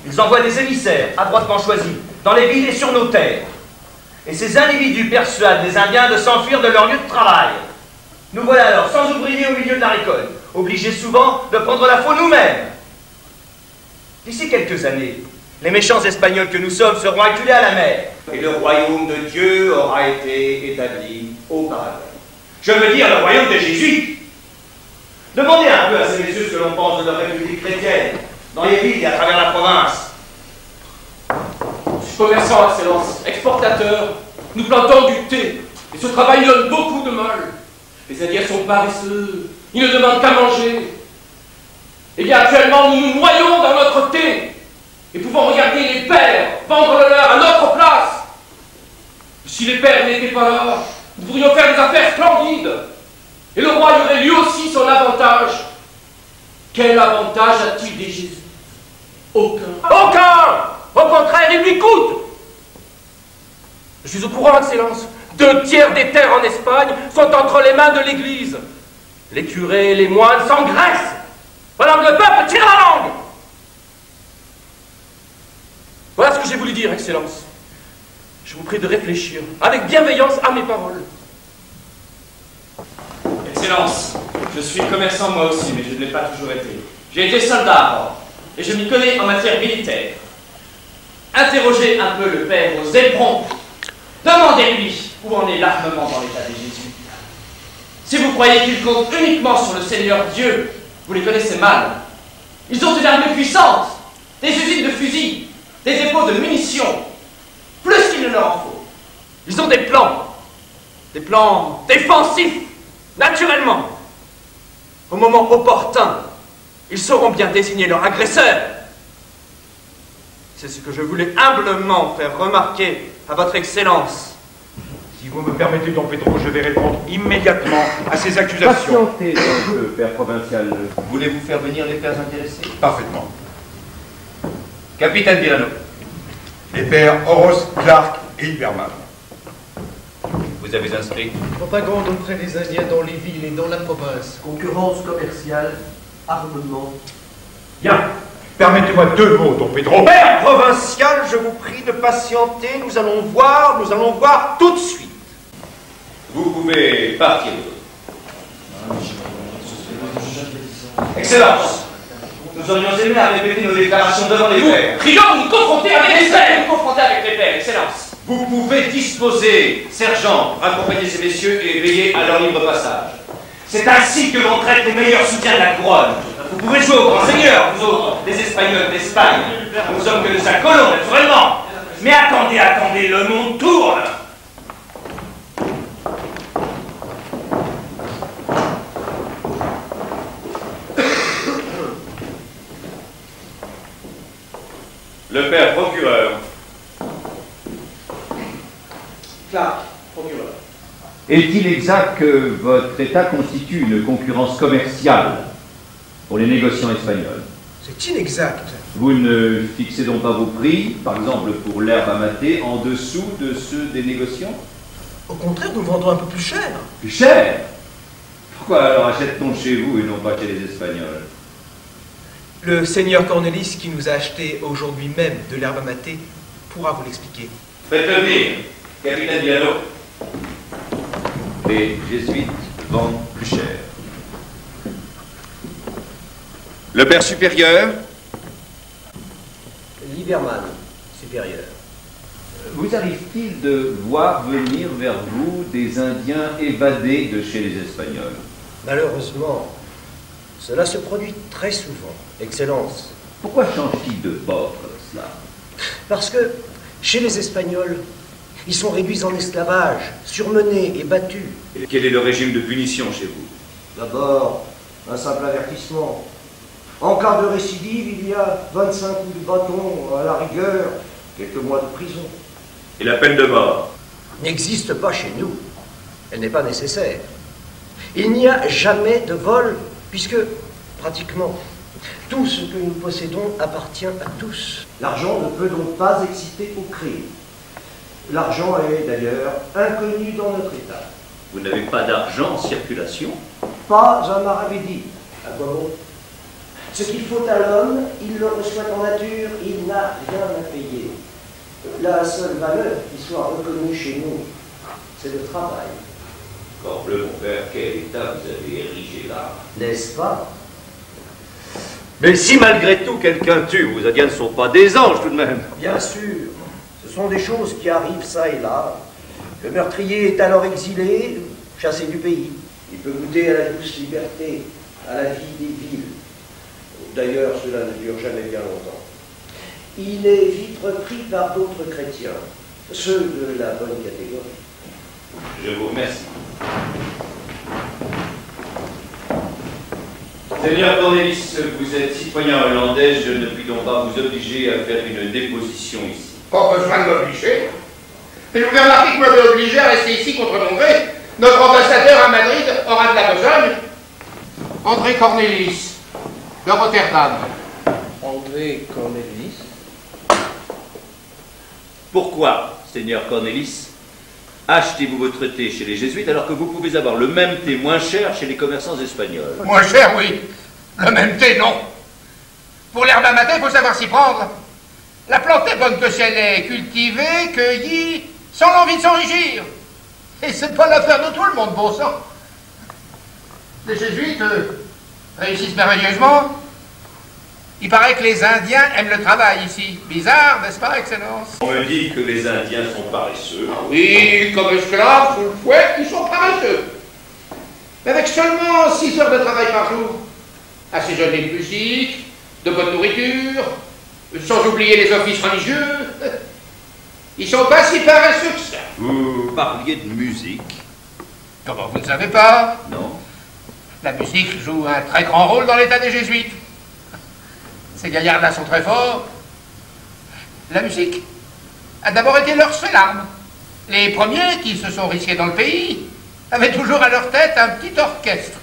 Ils envoient des émissaires, adroitement choisis, dans les villes et sur nos terres. Et ces individus persuadent les Indiens de s'enfuir de leur lieu de travail. Nous voilà alors sans ouvriers au milieu de la récolte, obligés souvent de prendre la faune nous-mêmes. D'ici quelques années, les méchants Espagnols que nous sommes seront acculés à la mer, et le royaume de Dieu aura été établi au paradis. Je veux dire le royaume des Jésuites. Demandez un peu à ces messieurs ce que l'on pense de leur république chrétienne, dans les villes et à travers la province. Je suis commerçant, Excellence, exportateur. Nous plantons du thé, et ce travail donne beaucoup de mal. Les Indiens sont paresseux, ils ne demandent qu'à manger. Eh bien, actuellement, nous nous noyons dans notre thé, et pouvons regarder les pères vendre le leur à notre place. Si les pères n'étaient pas là, nous pourrions faire des affaires splendides. Et le roi y aurait lui aussi son avantage. Quel avantage a-t-il des Jésus? Aucun. Aucun! Au contraire, il lui coûte. Je suis au courant, Excellence. 2 tiers des terres en Espagne sont entre les mains de l'Église. Les curés et les moines s'engraissent pendant que le peuple tire la langue. Voilà ce que j'ai voulu dire, Excellence. Je vous prie de réfléchir avec bienveillance à mes paroles. Excellence, je suis commerçant moi aussi, mais je ne l'ai pas toujours été. J'ai été soldat avant, et je m'y connais en matière militaire. Interrogez un peu le père aux éperons. Demandez-lui où en est l'armement dans l'état des Jésuites. Si vous croyez qu'il compte uniquement sur le Seigneur Dieu, vous les connaissez mal. Ils ont une armée puissante, des usines de fusils, des dépôts de munitions, plus qu'il ne leur en faut. Ils ont des plans défensifs, naturellement. Au moment opportun, ils sauront bien désigner leur agresseur. C'est ce que je voulais humblement faire remarquer à votre Excellence. Si vous me permettez, Don Pedro, je vais répondre immédiatement à ces accusations. Patientez un peu, père provincial. Voulez-vous faire venir les pères intéressés? Parfaitement. Capitaine Villano. Les pères Horos, Clark et Iberman. Vous avez inscrit? Propagande auprès des Indiens dans les villes et dans la province. Concurrence commerciale, armement. Bien. Permettez-moi 2 mots, Don Pedro. Père provincial, je vous prie de patienter, nous allons voir tout de suite. Vous pouvez partir. Excellence, nous aurions aimé à répéter nos déclarations devant les pères. Prions de nous confronter avec les pères. Nous confronter avec les pères, Excellence. Vous pouvez disposer, sergent, pour accompagner ces messieurs et veiller à leur libre passage. C'est ainsi que l'on traite les meilleurs soutiens de la couronne. Vous pouvez jouer au grand seigneur, vous autres, les Espagnols d'Espagne. Nous sommes que de sa colonne, naturellement. Mais attendez, le monde tourne. Le père procureur. Clark, procureur. Est-il exact que votre État constitue une concurrence commerciale pour les négociants espagnols? C'est inexact. Vous ne fixez donc pas vos prix, par exemple pour l'herbe à mater, en dessous de ceux des négociants? Au contraire, nous vendons un peu plus cher. Plus cher? Pourquoi alors achète-t-on chez vous et non pas chez les Espagnols? Le seigneur Cornelis, qui nous a acheté aujourd'hui même de l'herbe à mater, pourra vous l'expliquer. Faites-le venir, capitaine Villano. Les jésuites vendent plus cher. Le père supérieur? Lieberman, supérieur. Vous arrive-t-il de voir venir vers vous des Indiens évadés de chez les Espagnols? Malheureusement, cela se produit très souvent, Excellence. Pourquoi changent-ils de port, cela? Parce que, chez les Espagnols, ils sont réduits en esclavage, surmenés et battus. Et quel est le régime de punition chez vous? D'abord, un simple avertissement. En cas de récidive, il y a 25 coups de bâton, à la rigueur, quelques mois de prison. Et la peine de mort? N'existe pas chez nous. Elle n'est pas nécessaire. Il n'y a jamais de vol, puisque, pratiquement, tout ce que nous possédons appartient à tous. L'argent ne peut donc pas exciter au crime. L'argent est d'ailleurs inconnu dans notre État. Vous n'avez pas d'argent en circulation? Pas un maravédi. À quoi bon? Ce qu'il faut à l'homme, il le reçoit en nature, il n'a rien à payer. La seule valeur qui soit reconnue chez nous, c'est le travail. Corbleu, mon père, quel état vous avez érigé là? N'est-ce pas? Mais si malgré tout quelqu'un tue, vos Indiens ne sont pas des anges tout de même. Bien sûr, ce sont des choses qui arrivent ça et là. Le meurtrier est alors exilé, chassé du pays. Il peut goûter à la douce liberté, à la vie des villes. D'ailleurs, cela ne dure jamais bien longtemps. Il est vite repris par d'autres chrétiens, ceux de la bonne catégorie. Je vous remercie. Seigneur Cornelis, vous êtes citoyen hollandais, je ne puis donc pas vous obliger à faire une déposition ici. Pas besoin de m'obliger. Et je vous ai remarqué que vous m'avez obligé à rester ici contre mon gré. Notre ambassadeur à Madrid aura de la besogne. André Cornelis, de Rotterdam. André Cornelis. Pourquoi, Seigneur Cornelis, achetez-vous votre thé chez les jésuites alors que vous pouvez avoir le même thé moins cher chez les commerçants espagnols? Moins cher, oui. Le même thé, non. Pour l'herbe à matin, il faut savoir s'y prendre. La plante est bonne que si elle est cultivée, cueillie, sans l'envie de s'enrichir. Et c'est pas l'affaire de tout le monde, bon sang. Les jésuites réussissent merveilleusement. Il paraît que les Indiens aiment le travail ici. Bizarre, n'est-ce pas, Excellence? On me dit que les Indiens sont paresseux. Ah oui, comme esclaves, sous le fouet, ils sont paresseux. Mais avec seulement 6 heures de travail par jour, assaisonner de musique, de bonne nourriture, sans oublier les offices religieux, ils sont pas si paresseux que ça. Vous parliez de musique. Comment vous ne savez pas? Non. La musique joue un très grand rôle dans l'état des jésuites. Ces gaillards-là sont très forts. La musique a d'abord été leur seule arme. Les premiers qui se sont risqués dans le pays avaient toujours à leur tête un petit orchestre.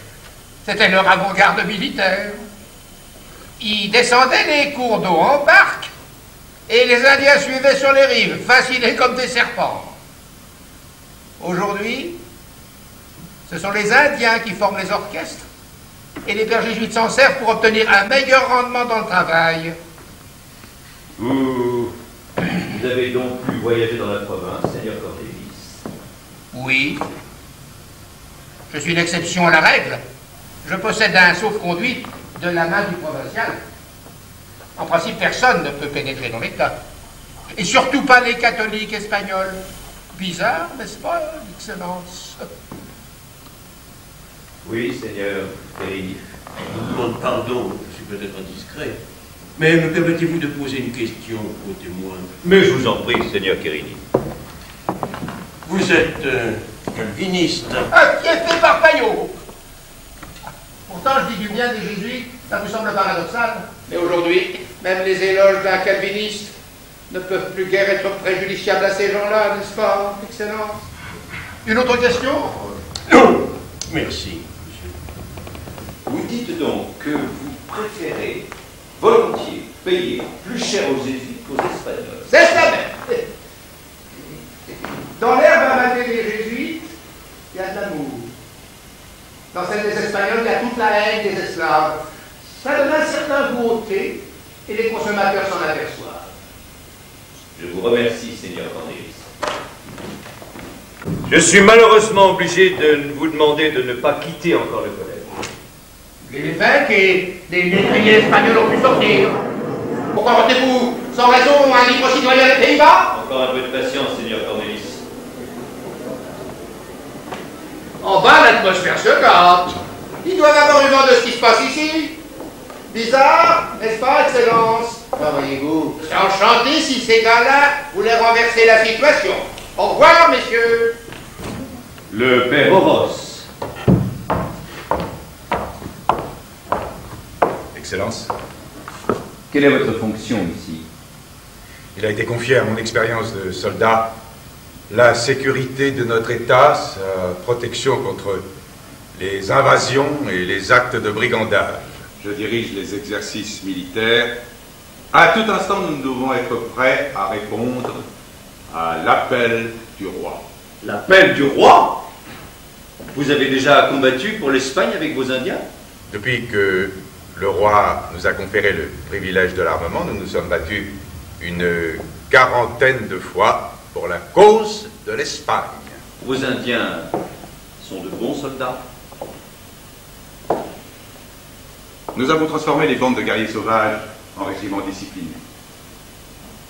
C'était leur avant-garde militaire. Ils descendaient les cours d'eau en barque et les Indiens suivaient sur les rives, fascinés comme des serpents. Aujourd'hui, ce sont les Indiens qui forment les orchestres et les pères jésuites s'en servent pour obtenir un meilleur rendement dans le travail. Vous avez donc pu voyager dans la province, Seigneur Cornelis? Oui. Je suis l'exception à la règle. Je possède un sauf-conduit de la main du provincial. En principe, personne ne peut pénétrer dans l'État. Et surtout pas les catholiques espagnols. Bizarre, n'est-ce pas, Excellence? Oui, Seigneur Périni. Je vous demande pardon, je suis peut-être indiscret. Mais me permettez-vous de poser une question au témoin? Mais je vous en prie, Seigneur Kérini. Vous êtes calviniste. Inquiété par Payot. Pourtant, je dis du bien des jésuites, ça vous semble paradoxal. Mais aujourd'hui, même les éloges d'un calviniste ne peuvent plus guère être préjudiciables à ces gens-là, n'est-ce pas, Excellence? Une autre question? Non. Merci, monsieur. Vous dites donc que vous préférez volontiers payer plus cher aux jésuites qu'aux Espagnols. C'est ça même. Dans l'herbe à mater des jésuites, il y a de l'amour. Dans celle des Espagnols, il y a toute la haine des esclaves. Ça donne un certain goût au thé, et les consommateurs s'en aperçoivent. Je vous remercie, Seigneur Cornelis. Je suis malheureusement obligé de vous demander de ne pas quitter encore le collège. L'évêque et des lettriers espagnols ont pu sortir. Pourquoi votez-vous sans raison un libre citoyen des Pays-Bas? Encore un peu de patience, Seigneur Cornelis. En bas, l'atmosphère se gâte. Ils doivent avoir eu vent de ce qui se passe ici. Bizarre, n'est-ce pas, Excellence? Enfin, voyez-vous, je serais enchanté si ces gars-là voulaient renverser la situation. Au revoir, messieurs. Le père Oros. Excellence. Quelle est votre fonction ici? Il a été confié à mon expérience de soldat la sécurité de notre État, sa protection contre les invasions et les actes de brigandage. Je dirige les exercices militaires. À tout instant, nous devons être prêts à répondre à l'appel du roi. L'appel du roi? Vous avez déjà combattu pour l'Espagne avec vos Indiens? Depuis que le roi nous a conféré le privilège de l'armement, nous nous sommes battus une quarantaine de fois pour la cause de l'Espagne. Vos Indiens sont de bons soldats? Nous avons transformé les bandes de guerriers sauvages en régiments disciplinés.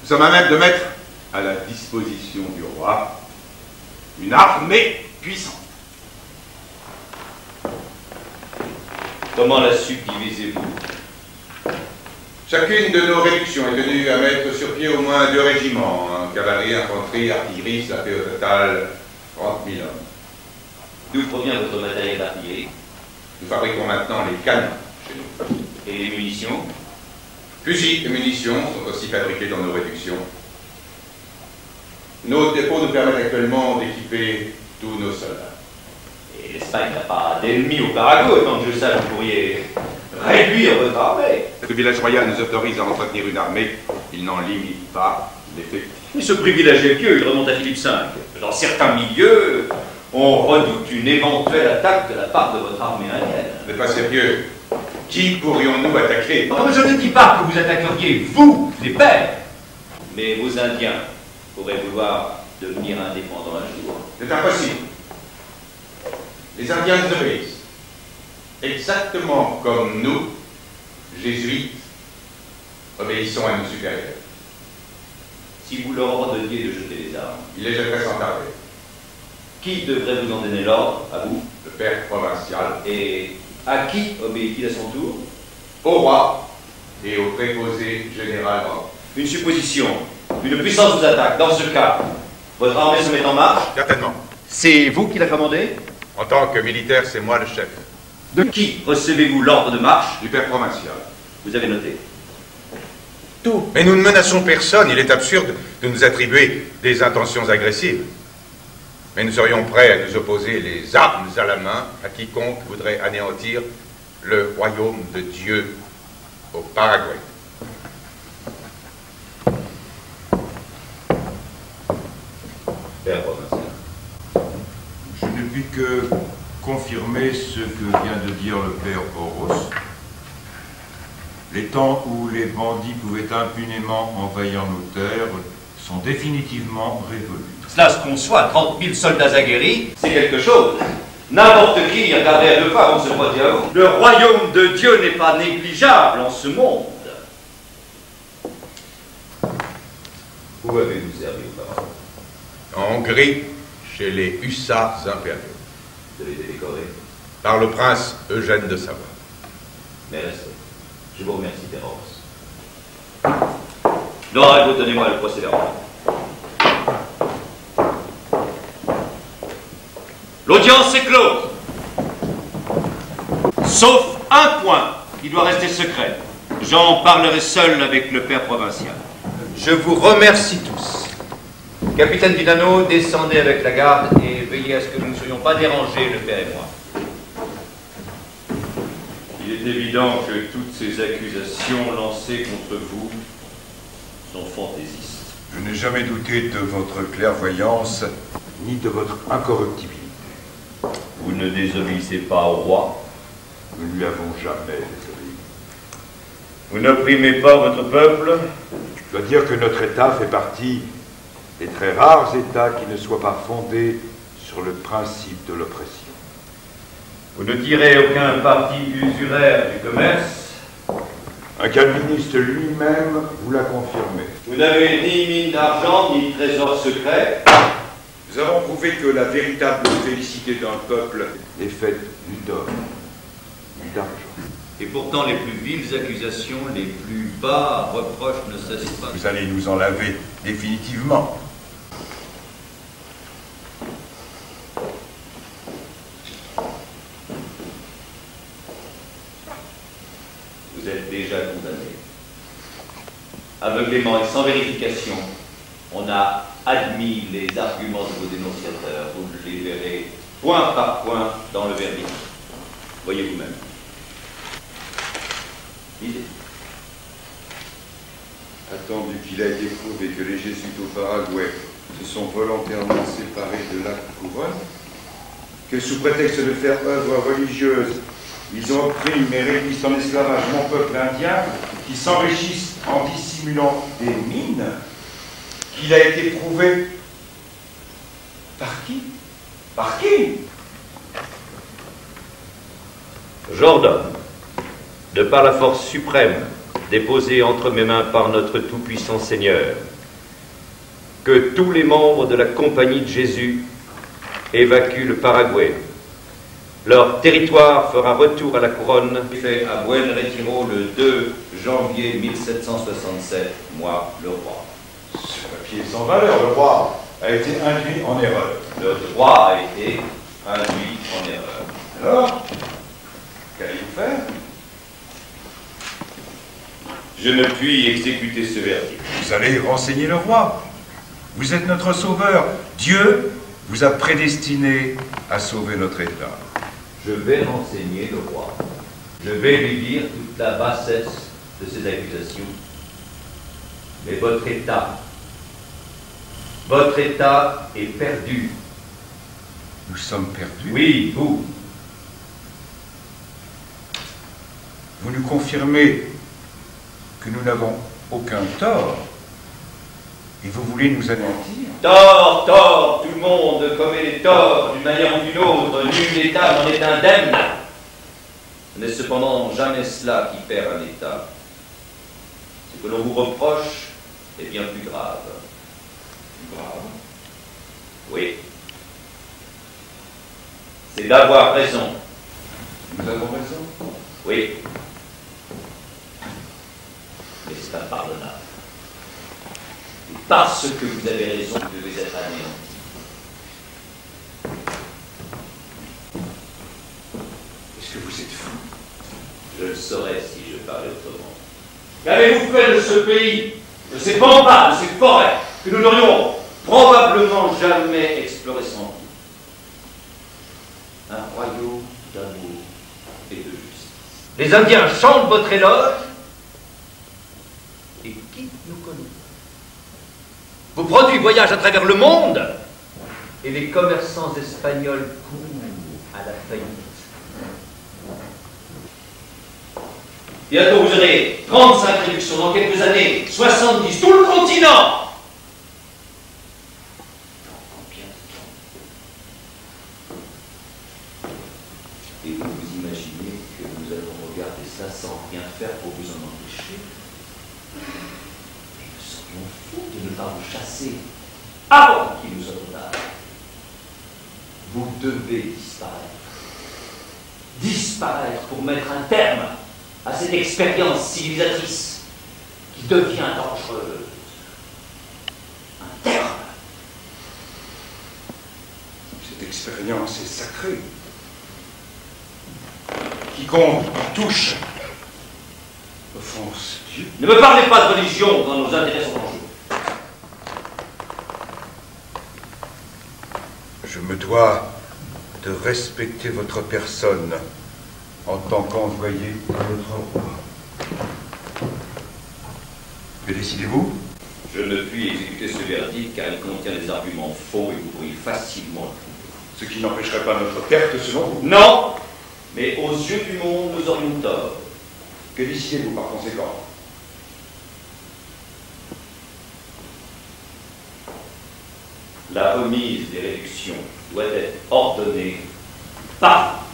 Nous sommes à même de mettre à la disposition du roi une armée puissante. Comment la subdivisez-vous? Chacune de nos réductions est tenue à mettre sur pied au moins 2 régiments, cavalerie, infanterie, artillerie, cela fait au total 30 000 hommes. D'où provient votre matériel d'artillerie? Nous fabriquons maintenant les canons chez nous. Et les munitions? Fusils et munitions sont aussi fabriqués dans nos réductions. Nos dépôts nous permettent actuellement d'équiper tous nos soldats. Et l'Espagne n'a pas d'ennemis au Paraguay, tant que je sache, vous pourriez réduire votre armée. Le privilège royal nous autorise à entretenir une armée, il n'en limite pas l'effectif. Mais ce privilège est vieux, il remonte à Philippe V. Dans certains milieux, on redoute une éventuelle attaque de la part de votre armée indienne. Vous n'êtes pas sérieux. Qui pourrions-nous attaquer? Non, je ne dis pas que vous attaqueriez, vous, les pères. Mais vos Indiens pourraient vouloir devenir indépendants un jour. C'est impossible. Les Indiens nous obéissent. Exactement comme nous, jésuites, obéissons à nos supérieurs. Si vous leur ordonniez de jeter les armes, ils les jetteraient sans tarder. Qui devrait vous en donner l'ordre? À vous? Le père provincial. Et à qui obéit-il à son tour? Au roi et au préposé général. Une supposition. Une puissance vous attaque. Dans ce cas, votre armée se met en marche? Certainement. C'est vous qui la commandez? En tant que militaire, c'est moi le chef. De qui recevez-vous l'ordre de marche? Du père provincial. Vous avez noté. Tout. Mais nous ne menaçons personne. Il est absurde de nous attribuer des intentions agressives. Mais nous serions prêts à nous opposer les armes à la main à quiconque voudrait anéantir le royaume de Dieu au Paraguay. Père provincial. Je ne puis que confirmer ce que vient de dire le père Oros. Les temps où les bandits pouvaient impunément envahir nos terres sont définitivement révolus. Cela se conçoit, 30 000 soldats aguerris, c'est quelque chose. N'importe qui regarderait à 2 fois avant de se pointer à vous. Le royaume de Dieu n'est pas négligeable en ce monde. Où avez-vous servi auparavant? En Hongrie, chez les hussards impériaux. Vous avez été décoré? Par le prince Eugène de Savoie. Mes respects. Je vous remercie, Père Oros. Dorago, donnez-moi le procès-verbal. L'audience est close. Sauf un point qui doit rester secret. J'en parlerai seul avec le père provincial. Je vous remercie tous. Capitaine Villano, descendez avec la garde et veillez à ce que nous ne soyons pas dérangés, le père et moi. Il est évident que toutes ces accusations lancées contre vous sont fantaisistes. Je n'ai jamais douté de votre clairvoyance, ni de votre incorruptibilité. Vous ne désobéissez pas au roi? Nous ne lui avons jamais désobéi. Vous n'opprimez pas votre peuple? Je dois dire que notre État fait partie des très rares États qui ne soient pas fondés sur le principe de l'oppression. Vous ne tirez aucun parti usuraire du commerce? Un calviniste lui-même vous l'a confirmé. Vous n'avez ni mine d'argent, ni trésor secret? Nous avons prouvé que la véritable félicité d'un peuple est faite ni d'or, ni d'argent. Et pourtant, les plus viles accusations, les plus bas reproches ne cessent pas. Vous allez nous en laver définitivement. Vous êtes déjà condamné. Aveuglément et sans vérification, on a admis les arguments de vos dénonciateurs. Vous les verrez point par point dans le verdict. Voyez vous-même. Lisez. Attendu qu'il a été prouvé que les jésuites au Paraguay se sont volontairement séparés de la couronne, que sous prétexte de faire œuvre religieuse, ils ont opprimé et réduit en esclavage mon peuple indien, qui s'enrichissent en dissimulant des mines, qu'il a été prouvé par qui? Par qui? J'ordonne, de par la force suprême déposée entre mes mains par notre tout-puissant Seigneur, que tous les membres de la Compagnie de Jésus évacuent le Paraguay. Leur territoire fera retour à la couronne, fait à Buen Retiro le 2 janvier 1767, moi, le roi. Ce papier est sans valeur, le roi a été induit en erreur. Le droit a été induit en erreur. Alors, qu'allez-vous faire? Je ne puis exécuter ce verdict. Vous allez renseigner le roi. Vous êtes notre sauveur. Dieu vous a prédestiné à sauver notre État. Je vais renseigner le roi. Je vais lui dire toute la bassesse de ces accusations. Mais votre État est perdu. Nous sommes perdus? Oui, vous. Vous nous confirmez que nous n'avons aucun tort et vous voulez nous anéantir? Tort, tout le monde commet des torts d'une manière ou d'une autre, nul État n'en est indemne. Ce n'est cependant jamais cela qui perd un État. Ce que l'on vous reproche est bien plus grave. Plus grave? Oui. C'est d'avoir raison. Nous avons raison? Oui. Mais c'est impardonnable. Et parce que vous avez raison, vous devez être anéanti. Est-ce que vous êtes fou? Je le saurais si je parlais autrement. Qu'avez-vous fait de ce pays, de ces pampas, de ces forêts, que nous n'aurions probablement jamais exploré sans vous? Un royaume d'amour et de justice. Les Indiens chantent votre éloge et quittent nos colonies. Vous produisez voyage à travers le monde et les commerçants espagnols courent à la faillite. Bientôt vous aurez 35 réductions, dans quelques années 70, tout le continent. Et vous vous imaginez que nous allons regarder ça sans rien faire pour vous en empêcher? Mais nous serions fous de ne pas vous chasser avant qu'il nous ordonne. Vous devez disparaître. Disparaître pour mettre un terme à cette expérience civilisatrice qui devient dangereuse. Un terme. Cette expérience est sacrée. Quiconque y touche offense Dieu. Ne me parlez pas de religion quand nos intérêts sont en jeu. Je me dois de respecter votre personne en tant qu'envoyé de notre roi. Que décidez-vous? Je ne puis exécuter ce verdict car il contient des arguments faux et vous pourriez facilement le trouver. Ce qui n'empêcherait pas notre perte selon vous. Non! Mais aux yeux du monde, nous aurions tort. Que décidez-vous par conséquent? La remise des réductions doit être ordonnée par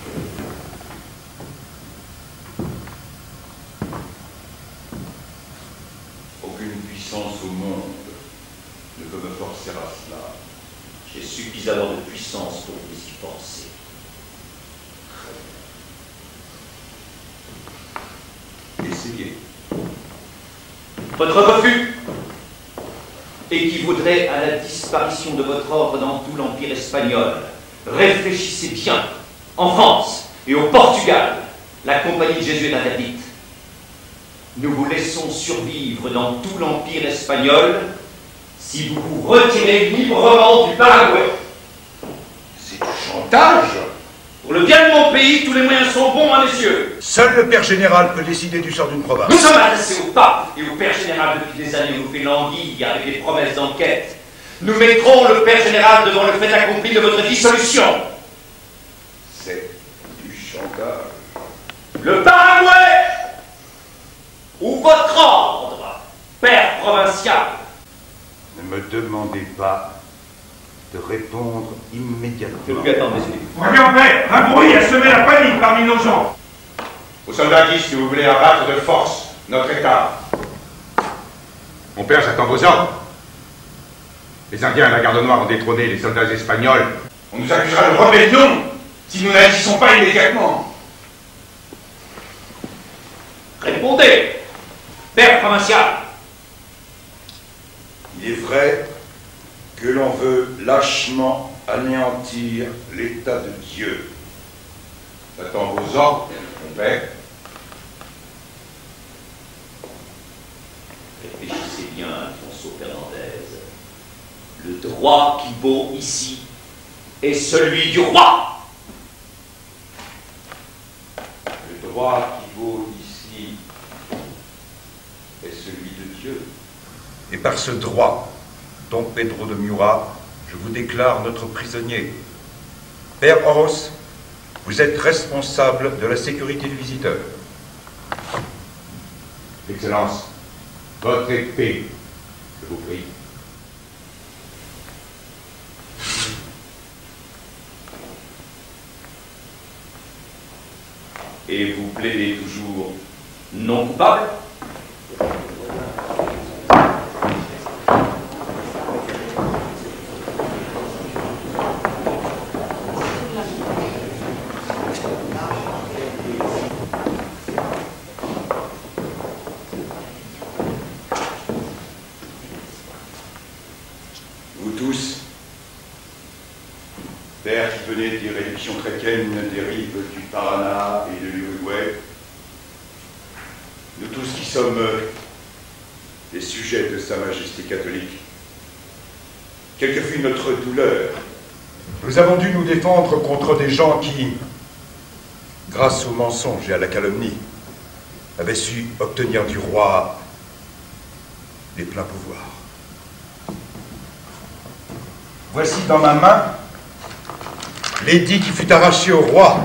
Aucune puissance au monde ne peut me forcer à cela. J'ai suffisamment de puissance pour vous y forcer. ses pieds. Votre refus équivaudrait à la disparition de votre ordre dans tout l'Empire espagnol. Réfléchissez bien. En France et au Portugal, la Compagnie de Jésus est interdite. Nous vous laissons survivre dans tout l'Empire espagnol si vous vous retirez librement du Paraguay. C'est du chantage. Pour le bien de mon pays, tous les moyens sont bons, hein, messieurs. Seul le père général peut décider du sort d'une province. Nous sommes adressés au pape et au père général depuis des années. Nous fait languille avec des promesses d'enquête. Nous mettrons le père général devant le fait accompli de votre dissolution. C'est du chantage. Le Paraguay ou votre ordre, père provincial. Ne me demandez pas de répondre immédiatement. Je vous attends, messieurs. Voyons, père, un bruit a semé la panique parmi nos gens. Aux soldats disent que vous voulez abattre de force notre État. Mon père, j'attends vos ordres. Les Indiens et la Garde Noire ont détrôné les soldats espagnols. On nous accusera de rébellion si nous n'agissons pas immédiatement. Répondez, père provincial. Il est vrai que l'on veut lâchement anéantir l'état de Dieu. J'attends vos ordres, mon père. Réfléchissez bien, Alfonso Fernandez. Le droit qui vaut ici est celui du roi. Le droit qui vaut ici est celui de Dieu. Et par ce droit, Don Pedro de Miura, je vous déclare notre prisonnier. Père Horos, vous êtes responsable de la sécurité du visiteur. Excellence, votre épée, je vous prie. Et vous plaidez toujours non coupable? Vous tous, pères qui venez des réductions chrétiennes des rives du Paraná et de l'Uruguay, nous tous qui sommes les sujets de Sa Majesté catholique, quelle que fût notre douleur, Nous avons dû nous défendre contre des gens qui, grâce au mensonge et à la calomnie, avaient su obtenir du roi les pleins pouvoirs. Voici dans ma main l'édit qui fut arraché au roi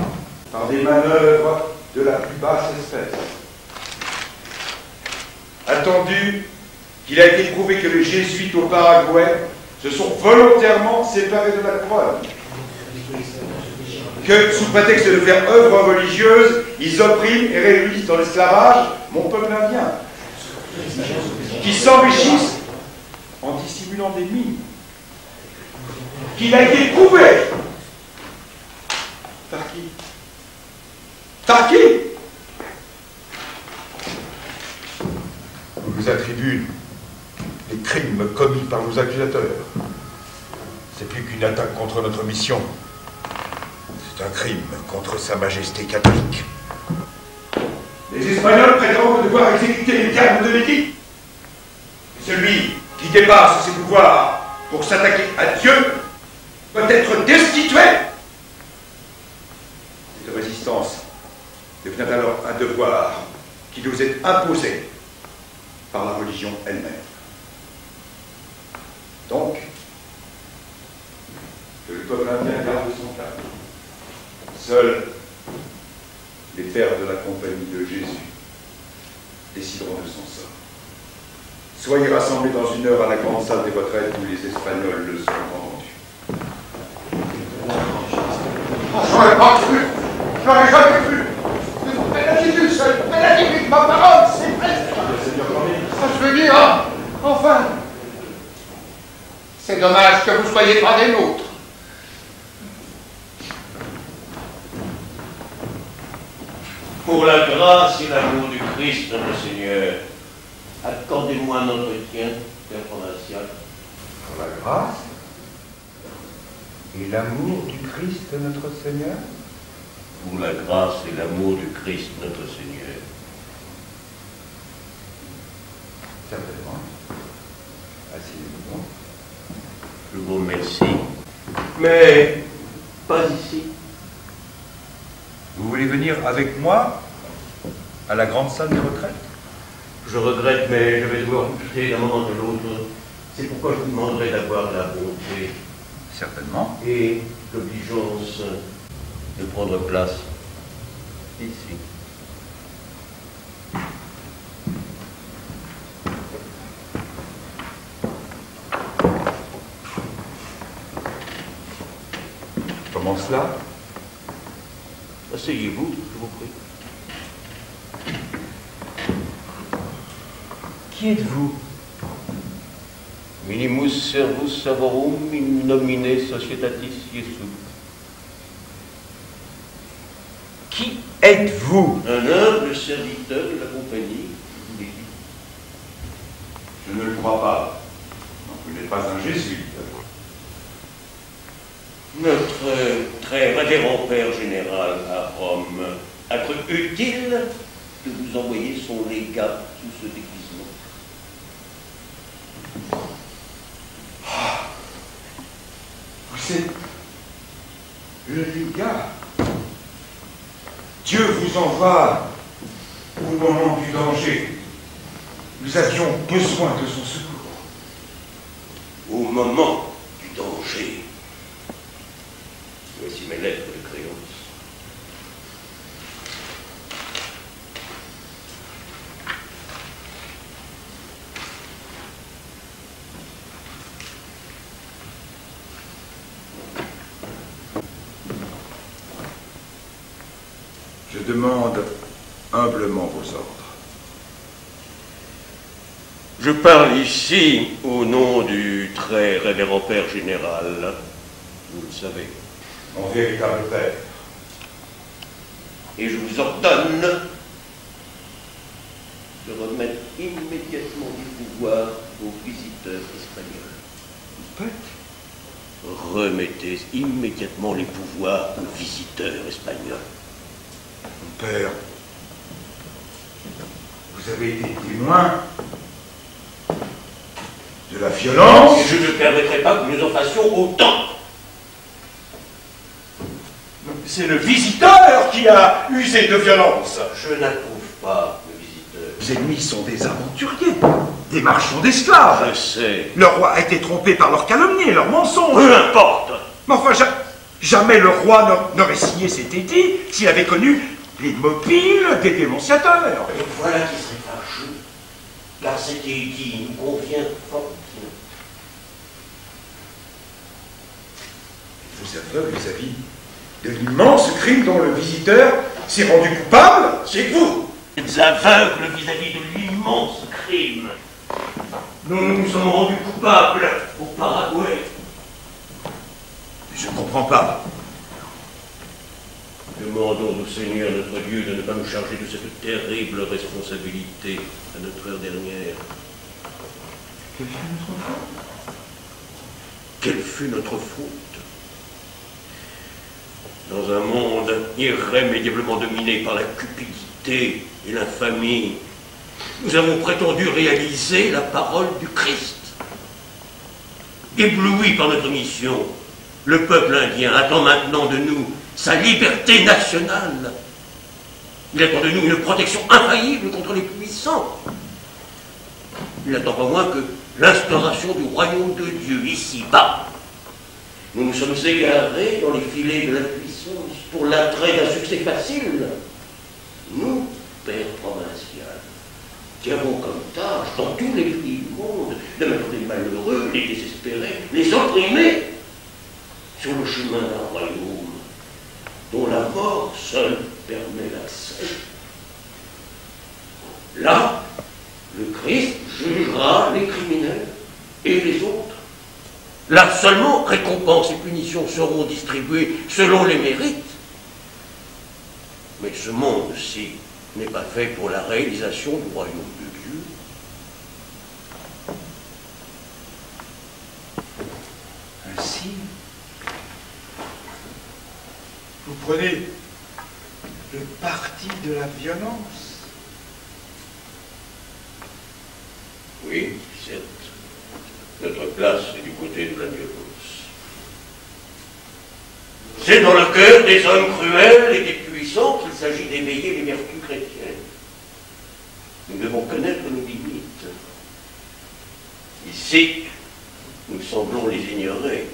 par des manœuvres de la plus basse espèce. Attendu qu'il a été prouvé que les jésuites au Paraguay se sont volontairement séparés de la couronne, que sous prétexte de faire œuvre religieuse, ils oppriment et réunissent dans l'esclavage mon peuple indien, qui s'enrichissent en dissimulant des mines, qu'il a été prouvé. Par qui? Par qui? On nous attribue les crimes commis par nos accusateurs. C'est plus qu'une attaque contre notre mission. C'est un crime contre Sa Majesté catholique. Les Espagnols prétendent devoir exécuter les termes de l'édit. Celui qui dépasse ses pouvoirs pour s'attaquer à Dieu peut être destitué. Cette résistance devient alors un devoir qui nous est imposé par la religion elle-même. Donc, que le peuple indien garde son calme. Seuls les pères de la Compagnie de Jésus décideront de son sort. Soyez rassemblés dans une heure à la grande salle des retraites où les Espagnols le seront entendus. J'aurais pas cru. J'aurais jamais cru. Bénédicte seul. Bénédicte, ma parole, c'est presque. Je veux dire, enfin. C'est dommage que vous ne soyez pas des nôtres. Pour la grâce et l'amour du Christ, notre Seigneur, accordez-moi un entretien, Père provincial. Pour la grâce et l'amour du Christ, notre Seigneur. Pour la grâce et l'amour du Christ, notre Seigneur. Certainement. Asseyez-vous donc. Je vous remercie. Mais pas ici. Vous voulez venir avec moi à la grande salle des retraites? Je regrette, mais je vais devoir vous quitter d'un moment de l'autre. C'est pourquoi je vous demanderai d'avoir la bonté. Certainement. Et l'obligeance de prendre place ici. Comment cela? Asseyez-vous, je vous prie. Qui êtes-vous? Minimus servus servorum in nomine societatis Jesu. Qui êtes-vous? Un humble serviteur de la compagnie. Je ne le crois pas. Vous n'êtes pas un jésuite. Notre très révérend Père général à Rome a cru utile de vous envoyer son légat sous ce déguisement. Vous êtes le légat. Dieu vous envoie au moment du danger. Nous avions besoin de son secours. Au moment du danger. Voici mes lettres de créance. Je demande humblement vos ordres. Je parle ici au nom du très révérend Père général, vous le savez. Mon véritable père. Et je vous ordonne de remettre immédiatement du pouvoir aux visiteurs espagnols. Faites. Remettez immédiatement les pouvoirs aux visiteurs espagnols. Mon père, vous avez été témoin de la violence. Et je ne permettrai pas que nous en fassions autant. C'est le visiteur qui a usé de violence. Je n'approuve pas le visiteur. Les ennemis sont des aventuriers, des marchands d'esclaves. Je sais. Le roi a été trompé par leurs calomnies, leurs mensonges. Peu importe. Mais enfin, jamais le roi n'aurait signé cet édit s'il avait connu les mobiles des dénonciateurs. Et voilà qui serait fâcheux, car cet édit nous convient fort bien. Vous aveugle vis-à-vis de l'immense crime dont le visiteur s'est rendu coupable. C'est vous qui êtes aveugles vis-à-vis de l'immense crime. Nous nous sommes rendus coupables au Paraguay. Je ne comprends pas. Demandons au Seigneur notre Dieu de ne pas nous charger de cette terrible responsabilité à notre heure dernière. Quelle fut notre faute? Dans un monde irrémédiablement dominé par la cupidité et l'infamie, nous avons prétendu réaliser la parole du Christ. Ébloui par notre mission, le peuple indien attend maintenant de nous sa liberté nationale. Il attend de nous une protection infaillible contre les puissants. Il n'attend pas moins que l'instauration du royaume de Dieu ici-bas. Nous nous sommes égarés dans les filets de la puissance pour l'attrait d'un succès facile. Nous, Père provincial, qui avons comme tâche dans tous les pays du monde de mettre les malheureux, les désespérés, les opprimés sur le chemin d'un royaume dont la mort seule permet l'accès. Là, le Christ jugera les criminels et les autres. Là seulement, récompenses et punitions seront distribuées selon les mérites. Mais ce monde-ci n'est pas fait pour la réalisation du royaume de Dieu. Ainsi, vous prenez le parti de la violence. Oui, certes. Notre place est du côté de la violence. C'est dans le cœur des hommes cruels et des puissants qu'il s'agit d'éveiller les vertus chrétiennes. Nous devons connaître nos limites. Ici, nous semblons les ignorer.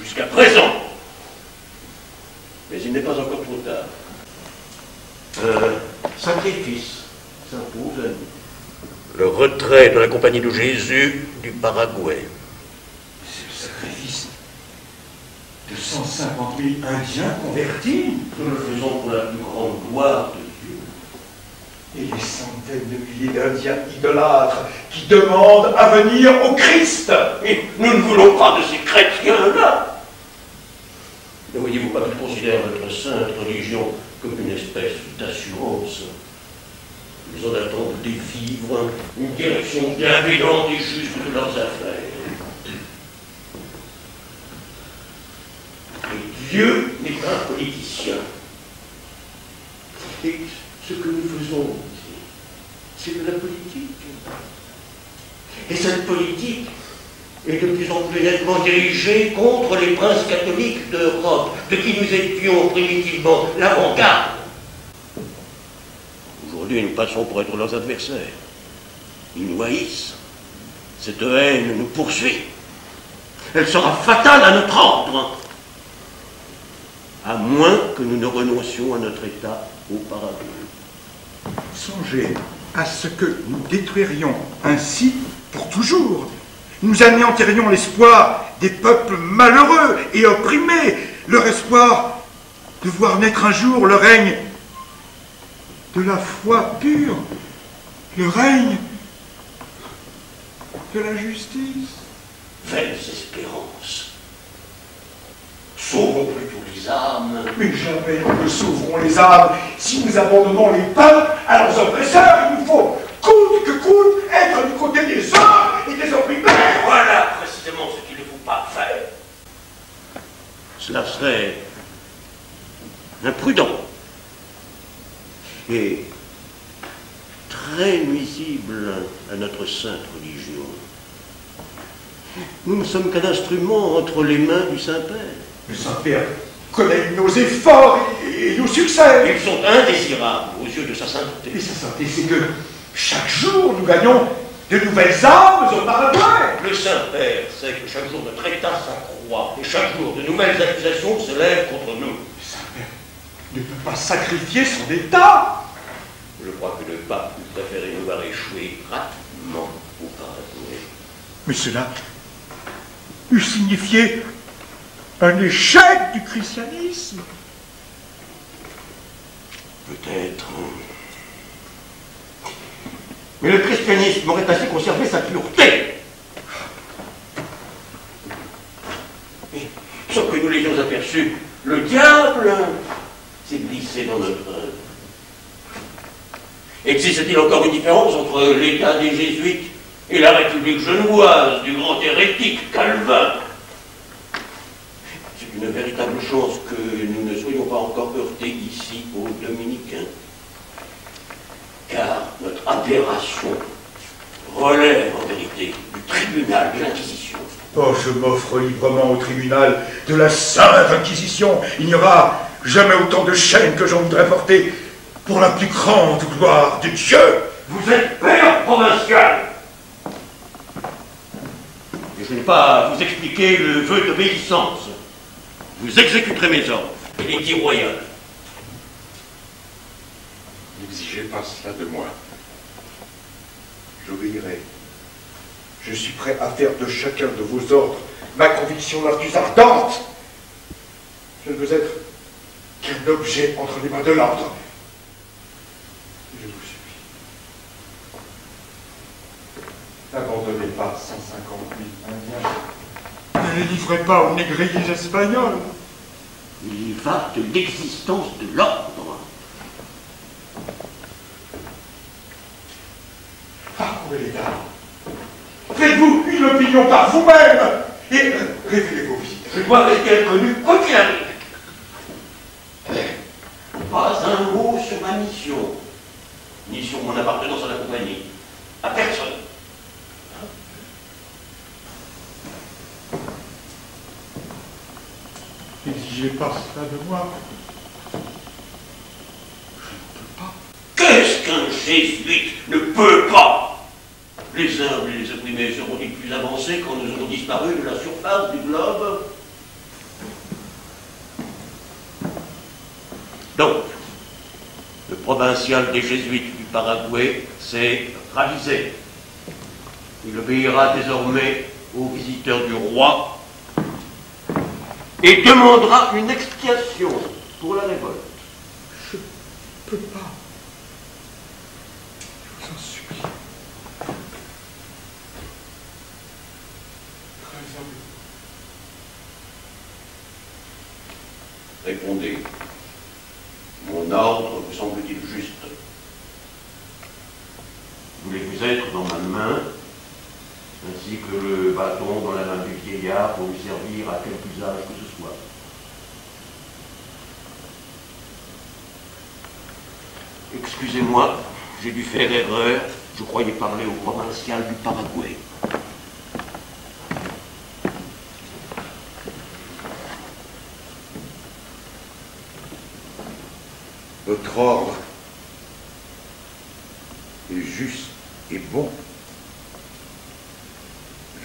Jusqu'à présent. Mais il n'est pas encore trop tard. Un sacrifice s'impose à nous. Le retrait de la compagnie de Jésus du Paraguay. C'est le sacrifice de 150 000 Indiens convertis. Nous le faisons pour la plus grande gloire de Dieu. Et les centaines de milliers d'Indiens idolâtres qui demandent à venir au Christ. Et nous ne voulons pas de ces chrétiens-là. Ne voyez-vous pas qu'ils considèrent notre sainte religion comme une espèce d'assurance? Ils en attendent des vivres, une direction bienveillante et juste de leurs affaires. Et Dieu n'est pas un politicien. Et ce que nous faisons, c'est de la politique. Et cette politique est de plus en plus nettement dirigée contre les princes catholiques d'Europe, de qui nous étions primitivement l'avant-garde. Aujourd'hui, nous passons pour être leurs adversaires. Ils nous haïssent. Cette haine nous poursuit. Elle sera fatale à notre ordre. À moins que nous ne renoncions à notre état auparavant. Songez à ce que nous détruirions ainsi pour toujours. Nous anéantirions l'espoir des peuples malheureux et opprimés, leur espoir de voir naître un jour le règne de la foi pure, le règne de la justice. Vaines espérances. Sauvons plutôt les âmes. Mais jamais nous ne sauverons les âmes si nous abandonnons les peuples à leurs oppresseurs. Il nous faut, coûte que coûte, être du côté des hommes et des opprimés. Voilà précisément ce qu'il ne faut pas faire. Cela serait imprudent et très nuisible à notre sainte religion. Nous ne sommes qu'un instrument entre les mains du Saint-Père. Le Saint-Père connaît nos efforts et nos succès. Ils sont indésirables aux yeux de sa sainteté. Et sa sainteté, c'est que chaque jour, nous gagnons de nouvelles armes au Paraguay. Le Saint-Père sait que chaque jour notre État s'accroît et chaque jour de nouvelles accusations se lèvent contre nous. Le Saint-Père ne peut pas sacrifier son État. Je crois que le pape eût préféré nous voir échouer rapidement au Paraguay. Mais cela eût signifié un échec du christianisme. Peut-être. Mais le christianisme aurait ainsi conservé sa pureté. Et sans que nous l'ayons aperçu, le diable s'est glissé dans notre œuvre. Existe-t-il encore une différence entre l'État des Jésuites et la République genevoise du grand hérétique Calvin? C'est une véritable chance que nous ne soyons pas encore heurtés ici aux Dominicains. Car notre aberration relève en vérité du tribunal de l'Inquisition. Oh, je m'offre librement au tribunal de la Sainte Inquisition. Il n'y aura jamais autant de chaînes que j'en voudrais porter pour la plus grande gloire de Dieu. Vous êtes père provincial. Et je n'ai pas à vous expliquer le vœu d'obéissance. Vous exécuterez mes ordres et l'édit royal. N'exigez pas cela de moi. J'obéirai. Je suis prêt à faire de chacun de vos ordres ma conviction la plus ardente. Je ne veux être qu'un objet entre les mains de l'ordre. Je vous supplie. N'abandonnez pas 150 000 Indiens. Ne les livrez pas aux négriers espagnols. Il y va de l'existence de l'ordre. Trouvez l'État. Faites-vous une opinion par vous-même et révélez vos visiteurs. Je dois rester inconnu quoi qu'il arrive. Pas un mot sur ma mission, ni sur mon appartenance à la compagnie. À personne. N'exigez pas cela de moi. Qu'est-ce qu'un jésuite ne peut pas? Les humbles et les opprimés seront-ils plus avancés quand nous aurons disparu de la surface du globe? Donc, le provincial des jésuites du Paraguay s'est ravisé. Il obéira désormais aux visiteurs du roi et demandera une expiation pour la révolte. Je ne peux pas. Je vous en supplie. Répondez. Mon ordre vous semble-t-il juste? Voulez-vous être dans ma main, ainsi que le bâton dans la main du vieillard pour lui servir à quelque usage que ce soit? Excusez-moi, j'ai dû faire erreur. Je croyais parler au provincial du Paraguay. Votre ordre est juste et bon.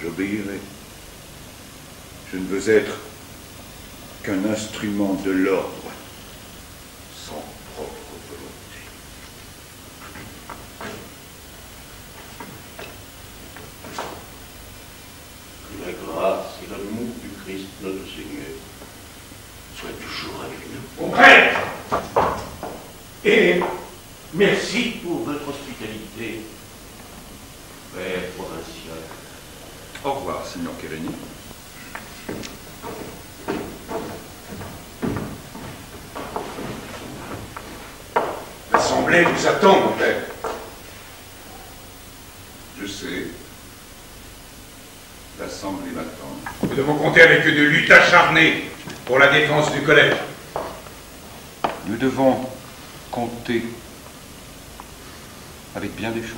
J'obéirai. Je ne veux être qu'un instrument de l'ordre, sans propre volonté. Que la grâce et l'amour du Christ notre Seigneur soient toujours avec nous. Mon prêtre! Et merci pour votre hospitalité, Père provincial. Au revoir, Signor Querini. L'Assemblée vous attend, mon père. Je sais. L'Assemblée m'attend. Nous devons compter avec eux de lutte acharnée pour la défense du collège. Nous devons compter avec bien des choses.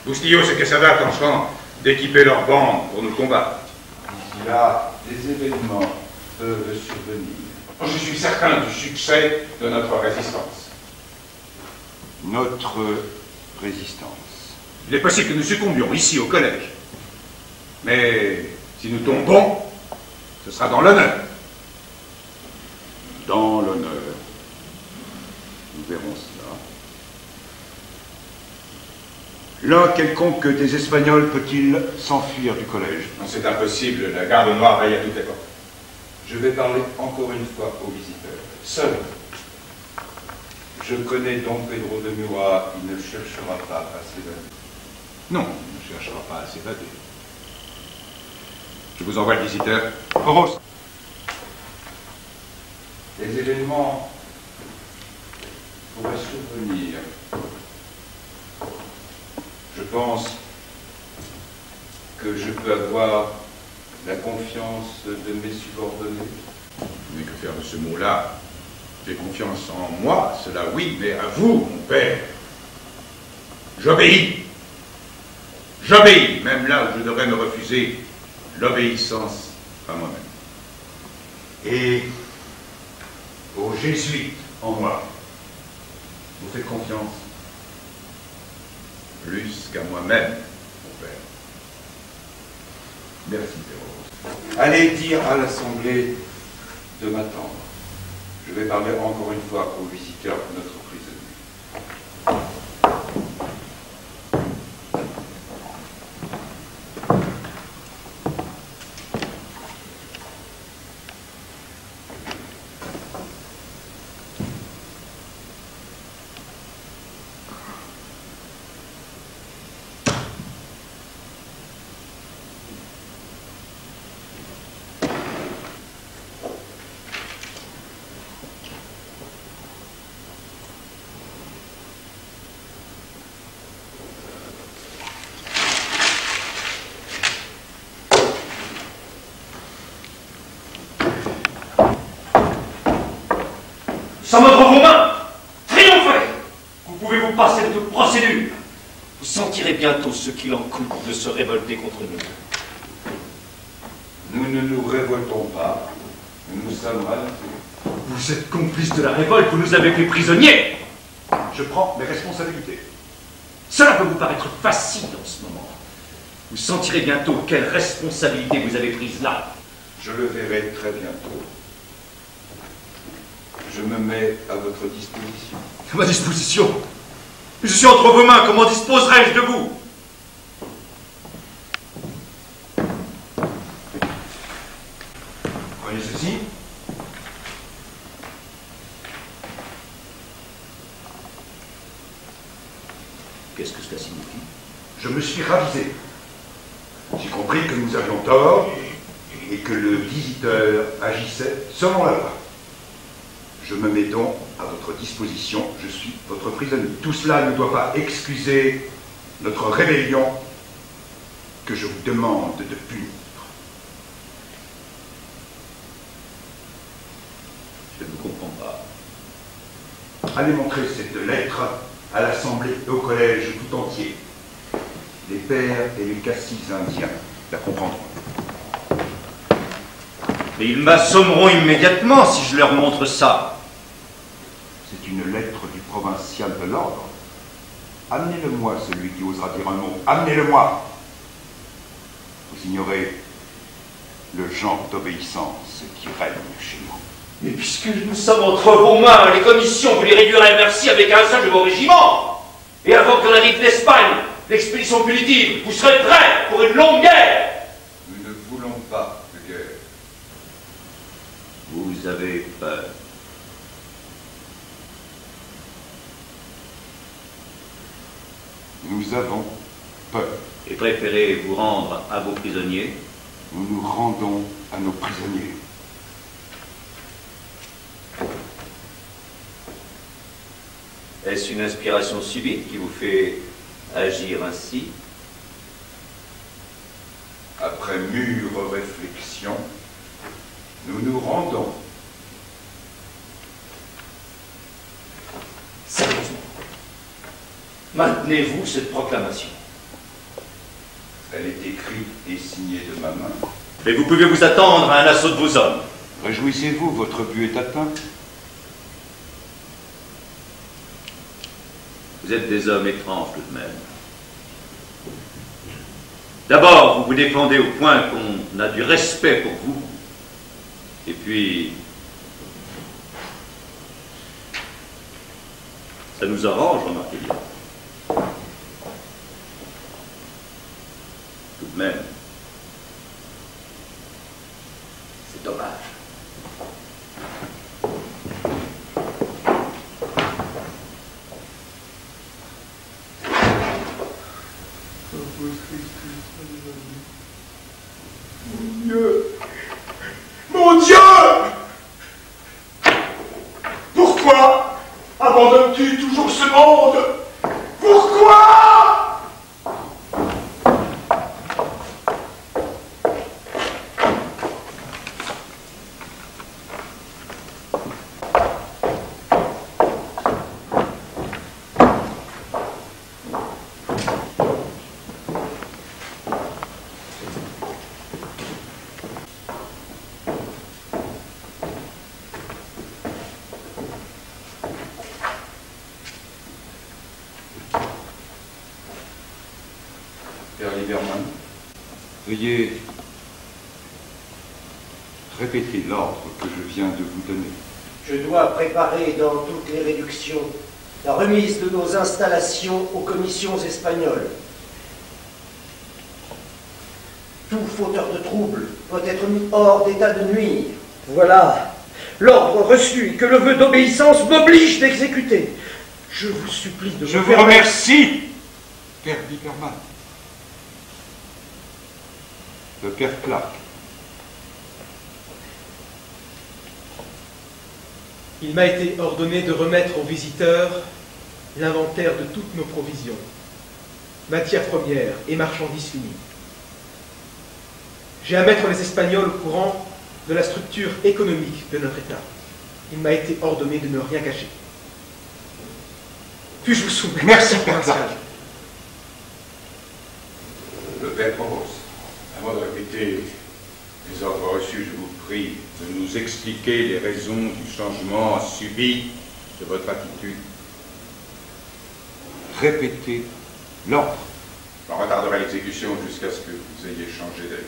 Bustillos et Quesada tâcheront d'équiper leurs bandes pour nous combattre. D'ici là, des événements peuvent survenir. Je suis certain du succès de notre résistance. Notre résistance. Il est possible que nous succombions ici au collège. Mais si nous tombons, ce sera dans l'honneur. Dans l'honneur. Nous verrons cela. L'un quelconque des Espagnols peut-il s'enfuir du collège? Non, c'est impossible. La garde noire veille à toutes les portes. Je vais parler encore une fois aux visiteurs. Seul. Je connais Don Pedro de Murat. Il ne cherchera pas à s'évader. Non, il ne cherchera pas à s'évader. Je vous envoie le visiteur. Oros. Les événements pourraient survenir. Je pense que je peux avoir la confiance de mes subordonnés. Mais que faire de ce mot-là? J'ai confiance en moi, cela oui, mais à vous, mon père. J'obéis. J'obéis, même là où je devrais me refuser l'obéissance à moi-même. Et aux jésuites en moi, vous faites confiance plus qu'à moi-même, mon père. Merci, Pérouse. Allez dire à l'Assemblée de m'attendre. Je vais parler encore une fois aux visiteurs de notre prisonnier. sommes entre vos mains. Triomphez. Vous pouvez vous passer de toute procédure. Vous sentirez bientôt ce qu'il en coûte de se révolter contre nous. Nous ne nous révoltons pas. Nous sommes ralentis. Vous êtes complice de la révolte, vous nous avez fait prisonniers. Je prends mes responsabilités. Cela peut vous paraître facile en ce moment. Vous sentirez bientôt quelle responsabilité vous avez prise là. Je le verrai très bientôt. Je me mets à votre disposition. À ma disposition? Je suis entre vos mains, comment disposerai-je de vous? Prenez ceci. Qu'est-ce que cela signifie? Je me suis ravisé. J'ai compris que nous avions tort et que le visiteur agissait selon la loi. Je me mets donc à votre disposition, je suis votre prisonnier. Tout cela ne doit pas excuser notre rébellion que je vous demande de punir. Je ne vous comprends pas. Allez montrer cette lettre à l'Assemblée et au collège tout entier. Les pères et les cassis indiens la comprendront. Mais ils m'assommeront immédiatement si je leur montre ça. C'est une lettre du provincial de l'ordre. Amenez-le-moi, celui qui osera dire un mot. Amenez-le-moi. Vous ignorez le genre d'obéissance qui règne chez nous. Mais puisque nous sommes entre vos mains, les commissions, vous les réduirez à merci avec un seul de vos régiments. Et avant qu'on arrive d'Espagne, l'expédition punitive, vous serez prêts pour une longue guerre. Nous ne voulons pas de guerre. Vous avez peur. Nous avons peur. Et préférez vous rendre à vos prisonniers? Nous nous rendons à nos prisonniers. Est-ce une inspiration subite qui vous fait agir ainsi? Après mûre réflexion, nous nous rendons. Sérieusement, maintenez-vous cette proclamation? Elle est écrite et signée de ma main. Et vous pouvez vous attendre à un assaut de vos hommes. Réjouissez-vous, votre but est atteint. Vous êtes des hommes étranges tout de même. D'abord, vous vous défendez au point qu'on a du respect pour vous. Et puis, ça nous arrange, remarquez bien. Tout de même, c'est dommage. Mon Dieu! Mon Dieu! Pourquoi abandonnes-tu toujours ce monde? Pourquoi? Père Lieberman, veuillez répéter l'ordre que je viens de vous donner. Je dois préparer dans toutes les réductions la remise de nos installations aux commissions espagnoles. Tout fauteur de trouble doit être mis hors d'état de nuire. Voilà l'ordre reçu et que le vœu d'obéissance m'oblige d'exécuter. Je vous supplie de Je me vous permettre- remercie, Père Lieberman. Le Père Clark. Il m'a été ordonné de remettre aux visiteurs l'inventaire de toutes nos provisions, matières premières et marchandises finies. J'ai à mettre les Espagnols au courant de la structure économique de notre État. il m'a été ordonné de ne rien cacher. Puis-je vous soumettre? Merci, Père Clark. Le Père Provost, avant de répéter les ordres reçus, je vous prie de nous expliquer les raisons du changement subit de votre attitude. Répétez l'ordre. On retardera l'exécution jusqu'à ce que vous ayez changé d'avis.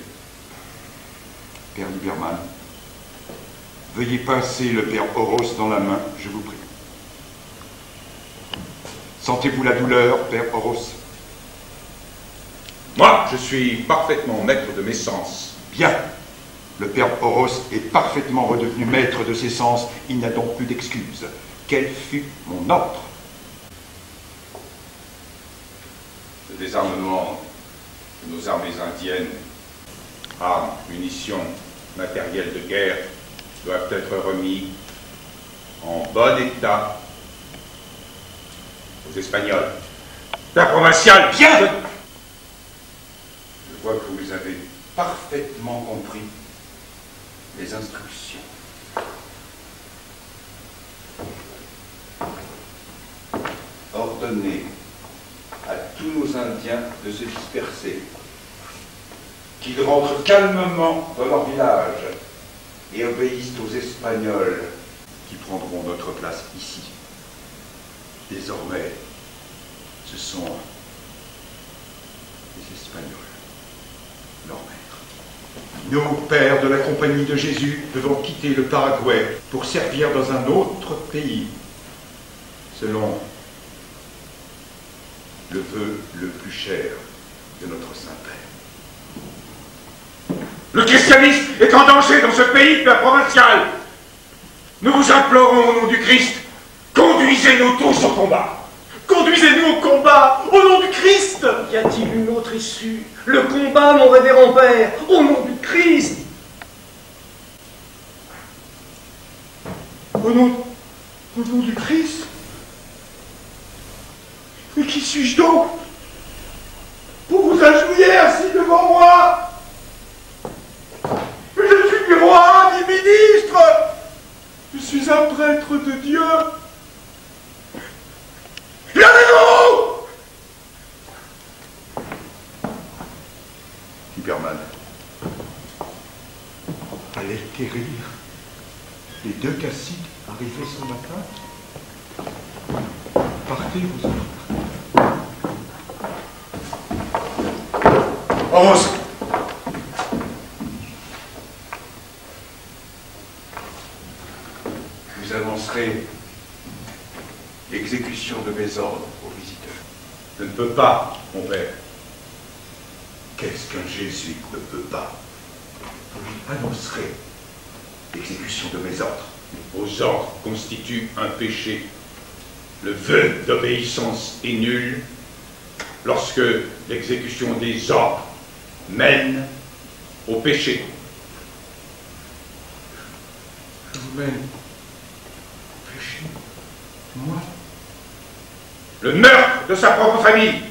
Père Lieberman, veuillez pincer le Père Horos dans la main, je vous prie. Sentez-vous la douleur, Père Horos? Moi, je suis parfaitement maître de mes sens. Bien. Le Père Horos est parfaitement redevenu maître de ses sens. Il n'a donc plus d'excuses. Quel fut mon ordre? Le désarmement de nos armées indiennes, armes, munitions, matériel de guerre, doivent être remis en bon état aux Espagnols. Père provincial, bien! Je vois que vous avez parfaitement compris les instructions. Ordonnez à tous nos Indiens de se disperser, qu'ils rentrent calmement dans leur village et obéissent aux Espagnols qui prendront notre place ici. Désormais, ce sont les Espagnols, leur maître. Nous, pères de la Compagnie de Jésus, devons quitter le Paraguay pour servir dans un autre pays, selon le vœu le plus cher de notre Saint-Père. Le christianisme est en danger dans ce pays, Père provincial. Nous vous implorons au nom du Christ, conduisez-nous tous au combat. Conduisez-nous au combat, au nom du Christ. Y a-t-il une autre issue? Le combat, mon révérend père, au nom du Christ. Au nom du Christ? Mais qui suis-je donc pour vous agenouiller ainsi devant moi? Mais je suis ni roi, ni ministre. Je suis un prêtre de Dieu. Levez-vous! Lieberman, allez quérir les 2 caciques arrivés ce matin. Partez, vous autres. Horos! Vous annoncerez l'exécution de mes ordres aux visiteurs. Je ne peux pas, mon père. Qu'est-ce qu'un jésuite ne peut pas? Vous lui annoncerez l'exécution de mes ordres. Vos ordres constituent un péché. Le vœu d'obéissance est nul lorsque l'exécution des ordres mène au péché. Je vous mène au péché, moi? Le meurtre de sa propre famille.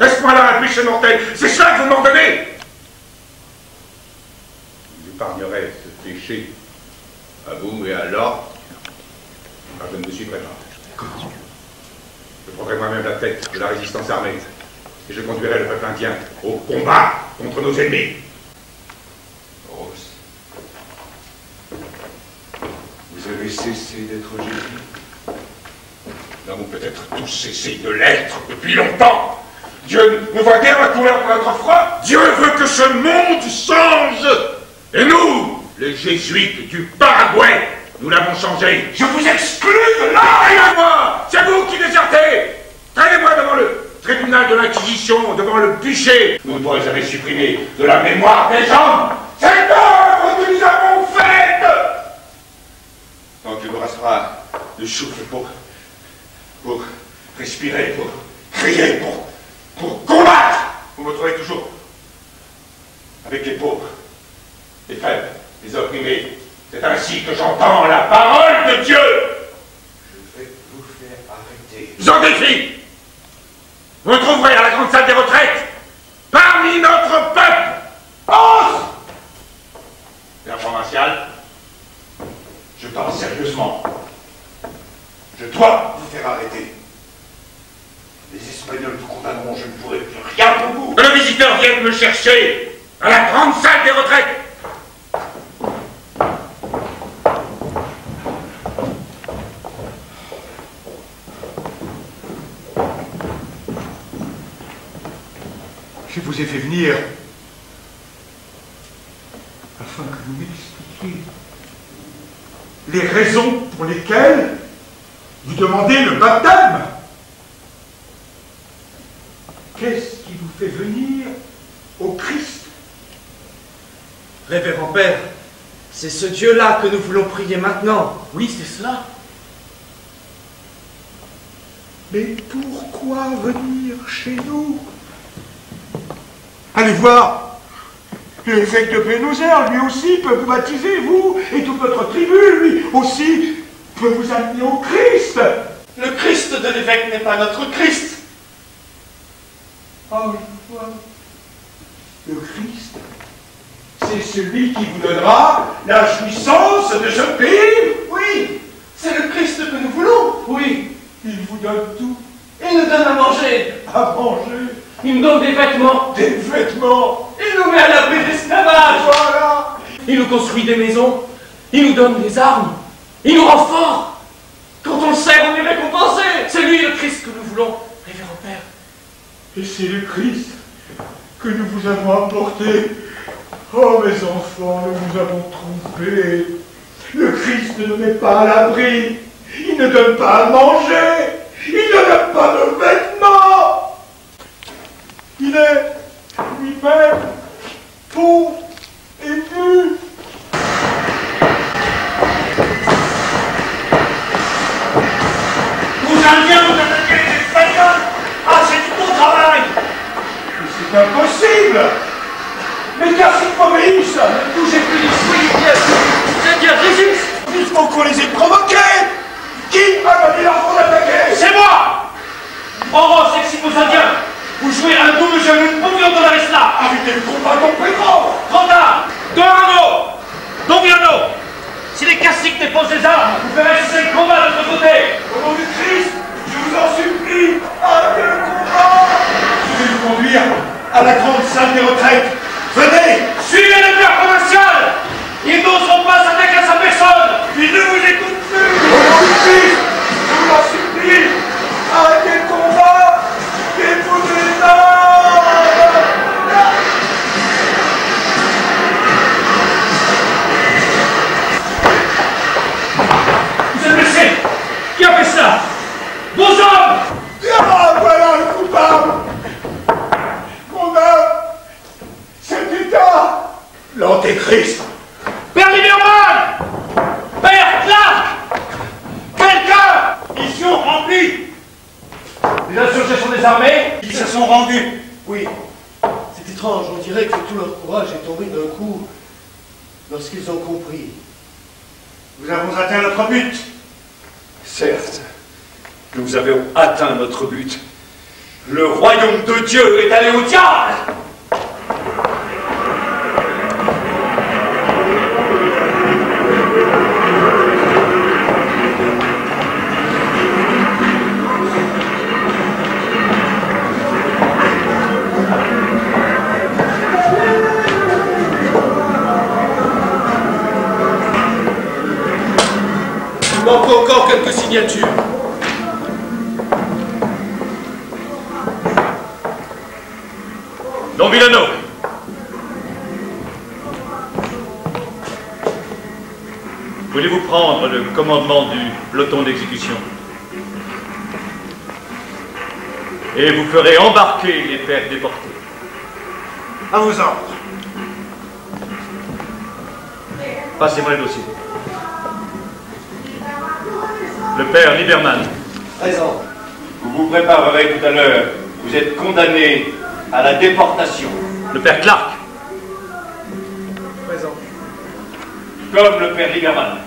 N'est-ce pas là un péché mortel? C'est ça que vous m'ordonnez? Vous épargnerez ce péché à vous et à l'ordre, car je ne me suivrai pas. Je prendrai moi-même la tête de la résistance armée et je conduirai le peuple indien au combat contre nos ennemis. Rose, vous avez cessé d'être Jésus? Nous avons peut-être tous cessé de l'être depuis longtemps. Dieu ne voit guère la couleur de notre foi. Dieu veut que ce monde change. Et nous, les jésuites du Paraguay, nous l'avons changé. Je vous exclus de là. Traînez-moi. C'est vous qui désertez. Traînez-moi devant le tribunal de l'Inquisition, devant le bûcher. Vous nous avez supprimé de la mémoire des hommes cette œuvre que nous avons faite. Donc il nous restera le souffle pour respirer, pour crier, pour combattre. Vous me trouvez toujours avec les pauvres, les faibles, les opprimés. C'est ainsi que j'entends la parole de Dieu. Je vais vous faire arrêter. Je vous en défie. Vous me trouverez à la grande salle des retraites, parmi notre peuple. Pense, Père provincial, je Non, sérieusement. Je dois vous faire arrêter. Les Espagnols vous condamneront, je ne pourrai plus rien pour vous. Que le visiteur vienne me chercher à la grande salle des retraites. Je vous ai fait venir afin que vous m'expliquiez les raisons pour lesquelles vous demandez le baptême. Qu'est-ce qui vous fait venir au Christ? Révérend Père, c'est ce Dieu-là que nous voulons prier maintenant. Oui, c'est cela. Mais pourquoi venir chez nous? Allez voir, l'évêque de Buenos-Aires, lui aussi, peut vous baptiser, vous, et toute votre tribu, lui aussi, peut vous amener au Christ. Le Christ de l'évêque n'est pas notre Christ. Oh, je vois. Le Christ, c'est celui qui vous donnera la jouissance de ce pays. Oui, c'est le Christ que nous voulons. Oui, il vous donne tout. Il nous donne à manger. À manger. Il nous donne des vêtements. Des vêtements. Il nous met à l'abri de l'esclavage. Voilà. Il nous construit des maisons. Il nous donne des armes. Il nous rend forts. Quand on le sert, on est récompensé. C'est lui le Christ que nous voulons, révérend Père. Et c'est le Christ que nous vous avons apporté. Oh, mes enfants, nous vous avons trompés. Le Christ ne met pas à l'abri. Il ne donne pas à manger. Il ne donne pas de vêtements. Il est lui-même pauvre et nu. Vous Indiens, vous attaquez les Espagnols. Ah, c'est du bon travail. Mais c'est impossible. Mais car s'ils m'obéissent, ne bougez plus d'ici. Les Indiens résistent. Il faut qu'on les ait provoqués. Qui a donné l'ordre d'attaquer? C'est moi. Oros, excite vos Indiens. Vous jouez un double jeu, nous ne pouvions tolérer cela. Arrêtez le combat, Don Pedro. Trop tard. Don Villano. Si les caciques déposent les armes, vous ferez cesser le combat de notre côté. Au nom du Christ, je vous en supplie, arrêtez le combat. Je vais vous conduire à la grande salle des retraites. Venez. Suivez le père provincial. Ils n'oseront pas s'attaquer à sa personne. Ils ne vous écoutent plus. Au nom du Christ, je vous en supplie, arrêtez le combat. Déposez les armes. Vous êtes blessés. Qui a fait ça? Vos hommes. Ah, voilà le coupable. Mon âme, cet état, l'antéchrist. Père Lieberman. Père Clark. Quelqu'un. Mission remplie. Les insurgés sont désarmés. Ils se sont rendus. Oui. C'est étrange, on dirait que tout leur courage est tombé d'un coup lorsqu'ils ont compris. Nous avons atteint notre but. Certes, nous avons atteint notre but. Le royaume de Dieu est allé au diable. Il manque encore quelques signatures. Don Villano. Voulez-vous prendre le commandement du peloton d'exécution? Et vous ferez embarquer les pères déportés. À vos ordres. Passez-moi le dossier. Le père Lieberman. Présent. Vous vous préparerez tout à l'heure. Vous êtes condamné à la déportation. Le père Clark. Présent. Comme le père Lieberman.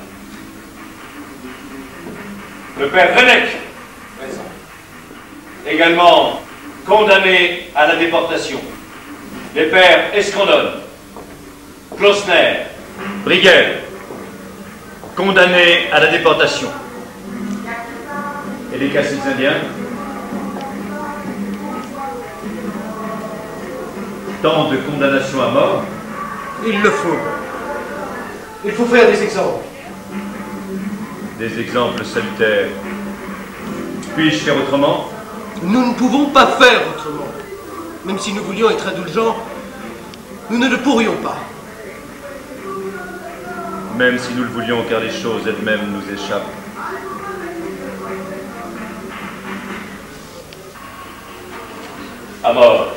Le père Renek. Présent. Également condamné à la déportation. Les pères Escandon, Klosner, Briguel. condamnés à la déportation. Et les Caciques indiens? Tant de condamnations à mort? Il le faut. Il faut faire des exemples. Des exemples salutaires. Puis-je faire autrement? Nous ne pouvons pas faire autrement. Même si nous voulions être indulgents, nous ne le pourrions pas. Même si nous le voulions, car les choses elles-mêmes nous échappent. À mort.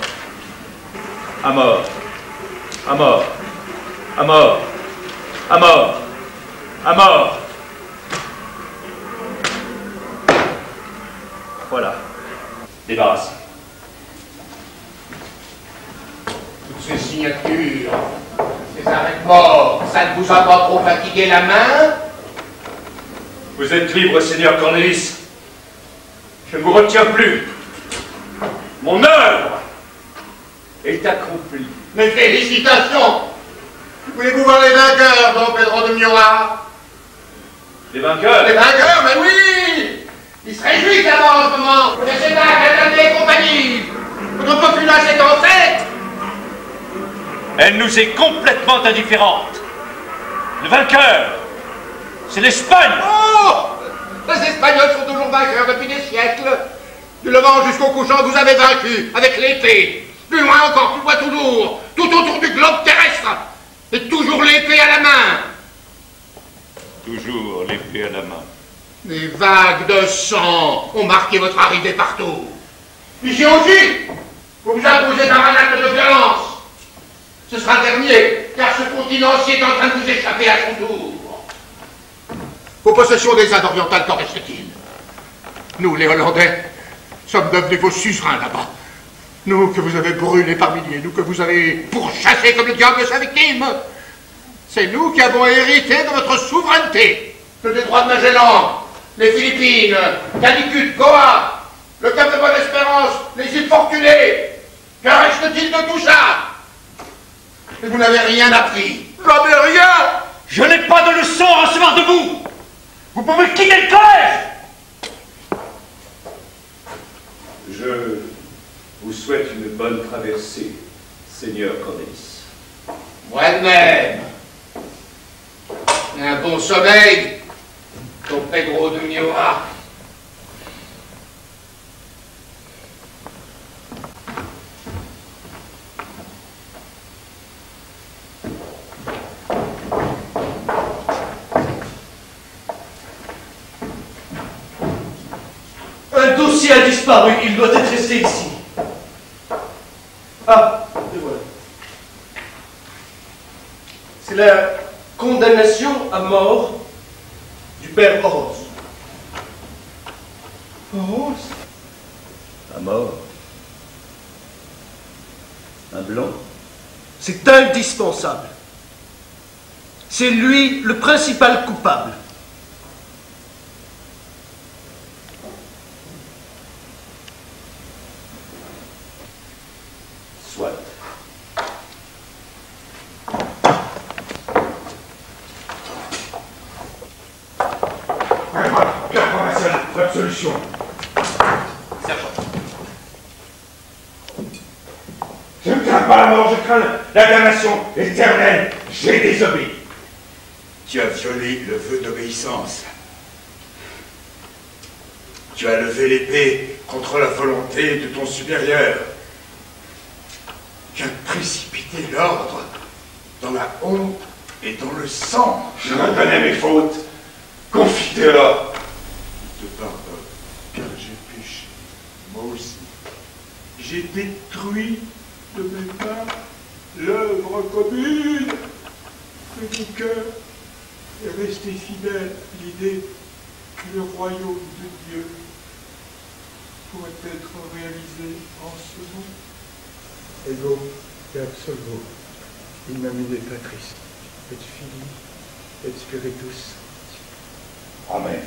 À mort. À mort. À mort. À mort. À mort. Voilà. Débarrasse. Toutes ces signatures, ces arrêts de mort, ça ne vous a pas trop fatigué la main? Vous êtes libre, Seigneur Cornelis. Je ne vous retiens plus. Mon œuvre est accomplie. Mes félicitations! Voulez-vous voir les vainqueurs, Don Pedro de Miura? Les vainqueurs? Les vainqueurs, mais oui! Ils se réjouissent là-bas en ce moment! Vous laissez là, Grenadier et compagnie! Votre populace est en fête! Elle nous est complètement indifférente. Le vainqueur, c'est l'Espagne. Oh! Les Espagnols sont toujours vainqueurs depuis des siècles. Du levant jusqu'au couchant, vous avez vaincu avec l'épée. Plus loin encore, plus loin toujours, tout autour du globe terrestre. Et toujours l'épée à la main. Toujours l'épée à la main. Des vagues de sang ont marqué votre arrivée partout. Ici aussi, vous vous imposez un acte de violence. Ce sera le dernier, car ce continent-ci est en train de vous échapper à son tour. Vos possessions des Indes orientales, qu'en reste-t-il? Nous, les Hollandais, sommes devenus vos suzerains là-bas. Nous que vous avez brûlés par milliers, nous que vous avez pourchassés comme le diable de sa victime. C'est nous qui avons hérité de votre souveraineté. Le détroit de Magellan, les Philippines, Calicut, Goa, le Cap de Bonne-Espérance, les îles Fortunées. Que reste-t-il de tout ça? Et vous n'avez rien appris. Jamais rien. Je n'ai pas de leçon à recevoir de vous. Vous pouvez quitter le collège. Je vous souhaite une bonne traversée, Seigneur Cornelis. Moi-même. Un bon sommeil, Don Pedro de Miura. Un dossier a disparu, il doit être resté ici. Ah, le voilà. C'est la condamnation à mort du père Oroz. Oroz? À mort. Un blanc? C'est indispensable. C'est lui le principal coupable. Soit. Père provincial, votre solution. Sergent. Je ne crains pas la mort, je crains la damnation éternelle. J'ai désobéi. Tu as violé le vœu d'obéissance. Tu as levé l'épée contre la volonté de ton supérieur. Tu as précipité l'ordre dans la honte et dans le sang. Je reconnais mes fautes. Confie-toi. Je te pardonne, car j'ai péché. Moi aussi. J'ai détruit de mes mains l'œuvre commune. Mais mon cœur est resté fidèle à l'idée que le royaume de Dieu pourrait être réalisé en ce monde. Ego et absolvo, in nomine Patris, et Filii, et Spiritus. Amen.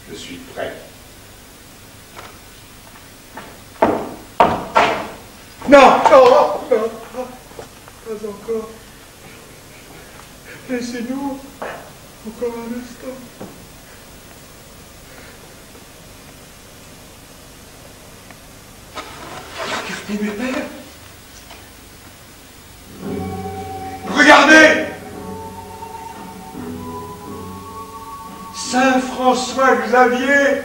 Je suis prêt. Non, non, non, non, Encore un instant. Regardez mes pères. Regardez! Saint François Xavier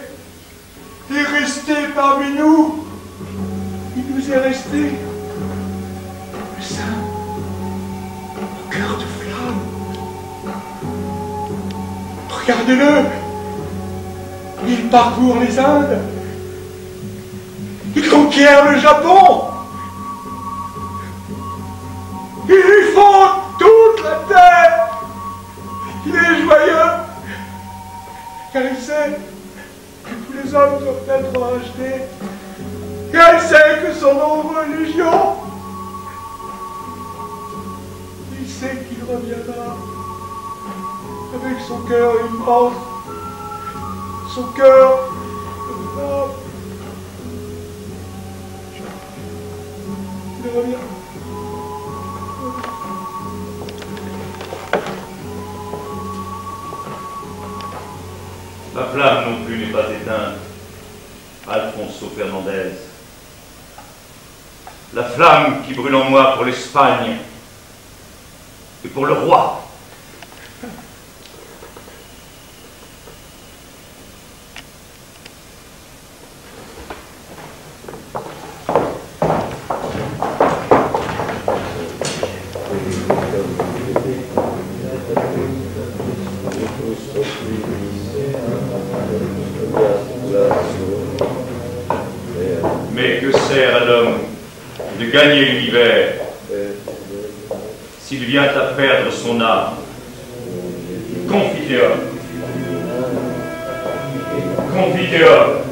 est resté parmi nous. Il nous est resté le saint au cœur de flamme. Regardez-le. Il parcourt les Indes. Il conquiert le Japon. Il lui faut toute la terre. Il est joyeux, car il sait que tous les hommes doivent être rachetés, car il sait que son nombre est légion. Il sait qu'il reviendra avec son cœur immense, son cœur de femme. Il revient. La flamme non plus n'est pas éteinte, Alfonso Fernandez. La flamme qui brûle en moi pour l'Espagne et pour le roi. Mais que sert à l'homme de gagner l'univers s'il vient à perdre son âme? Confiteor. Confiteor.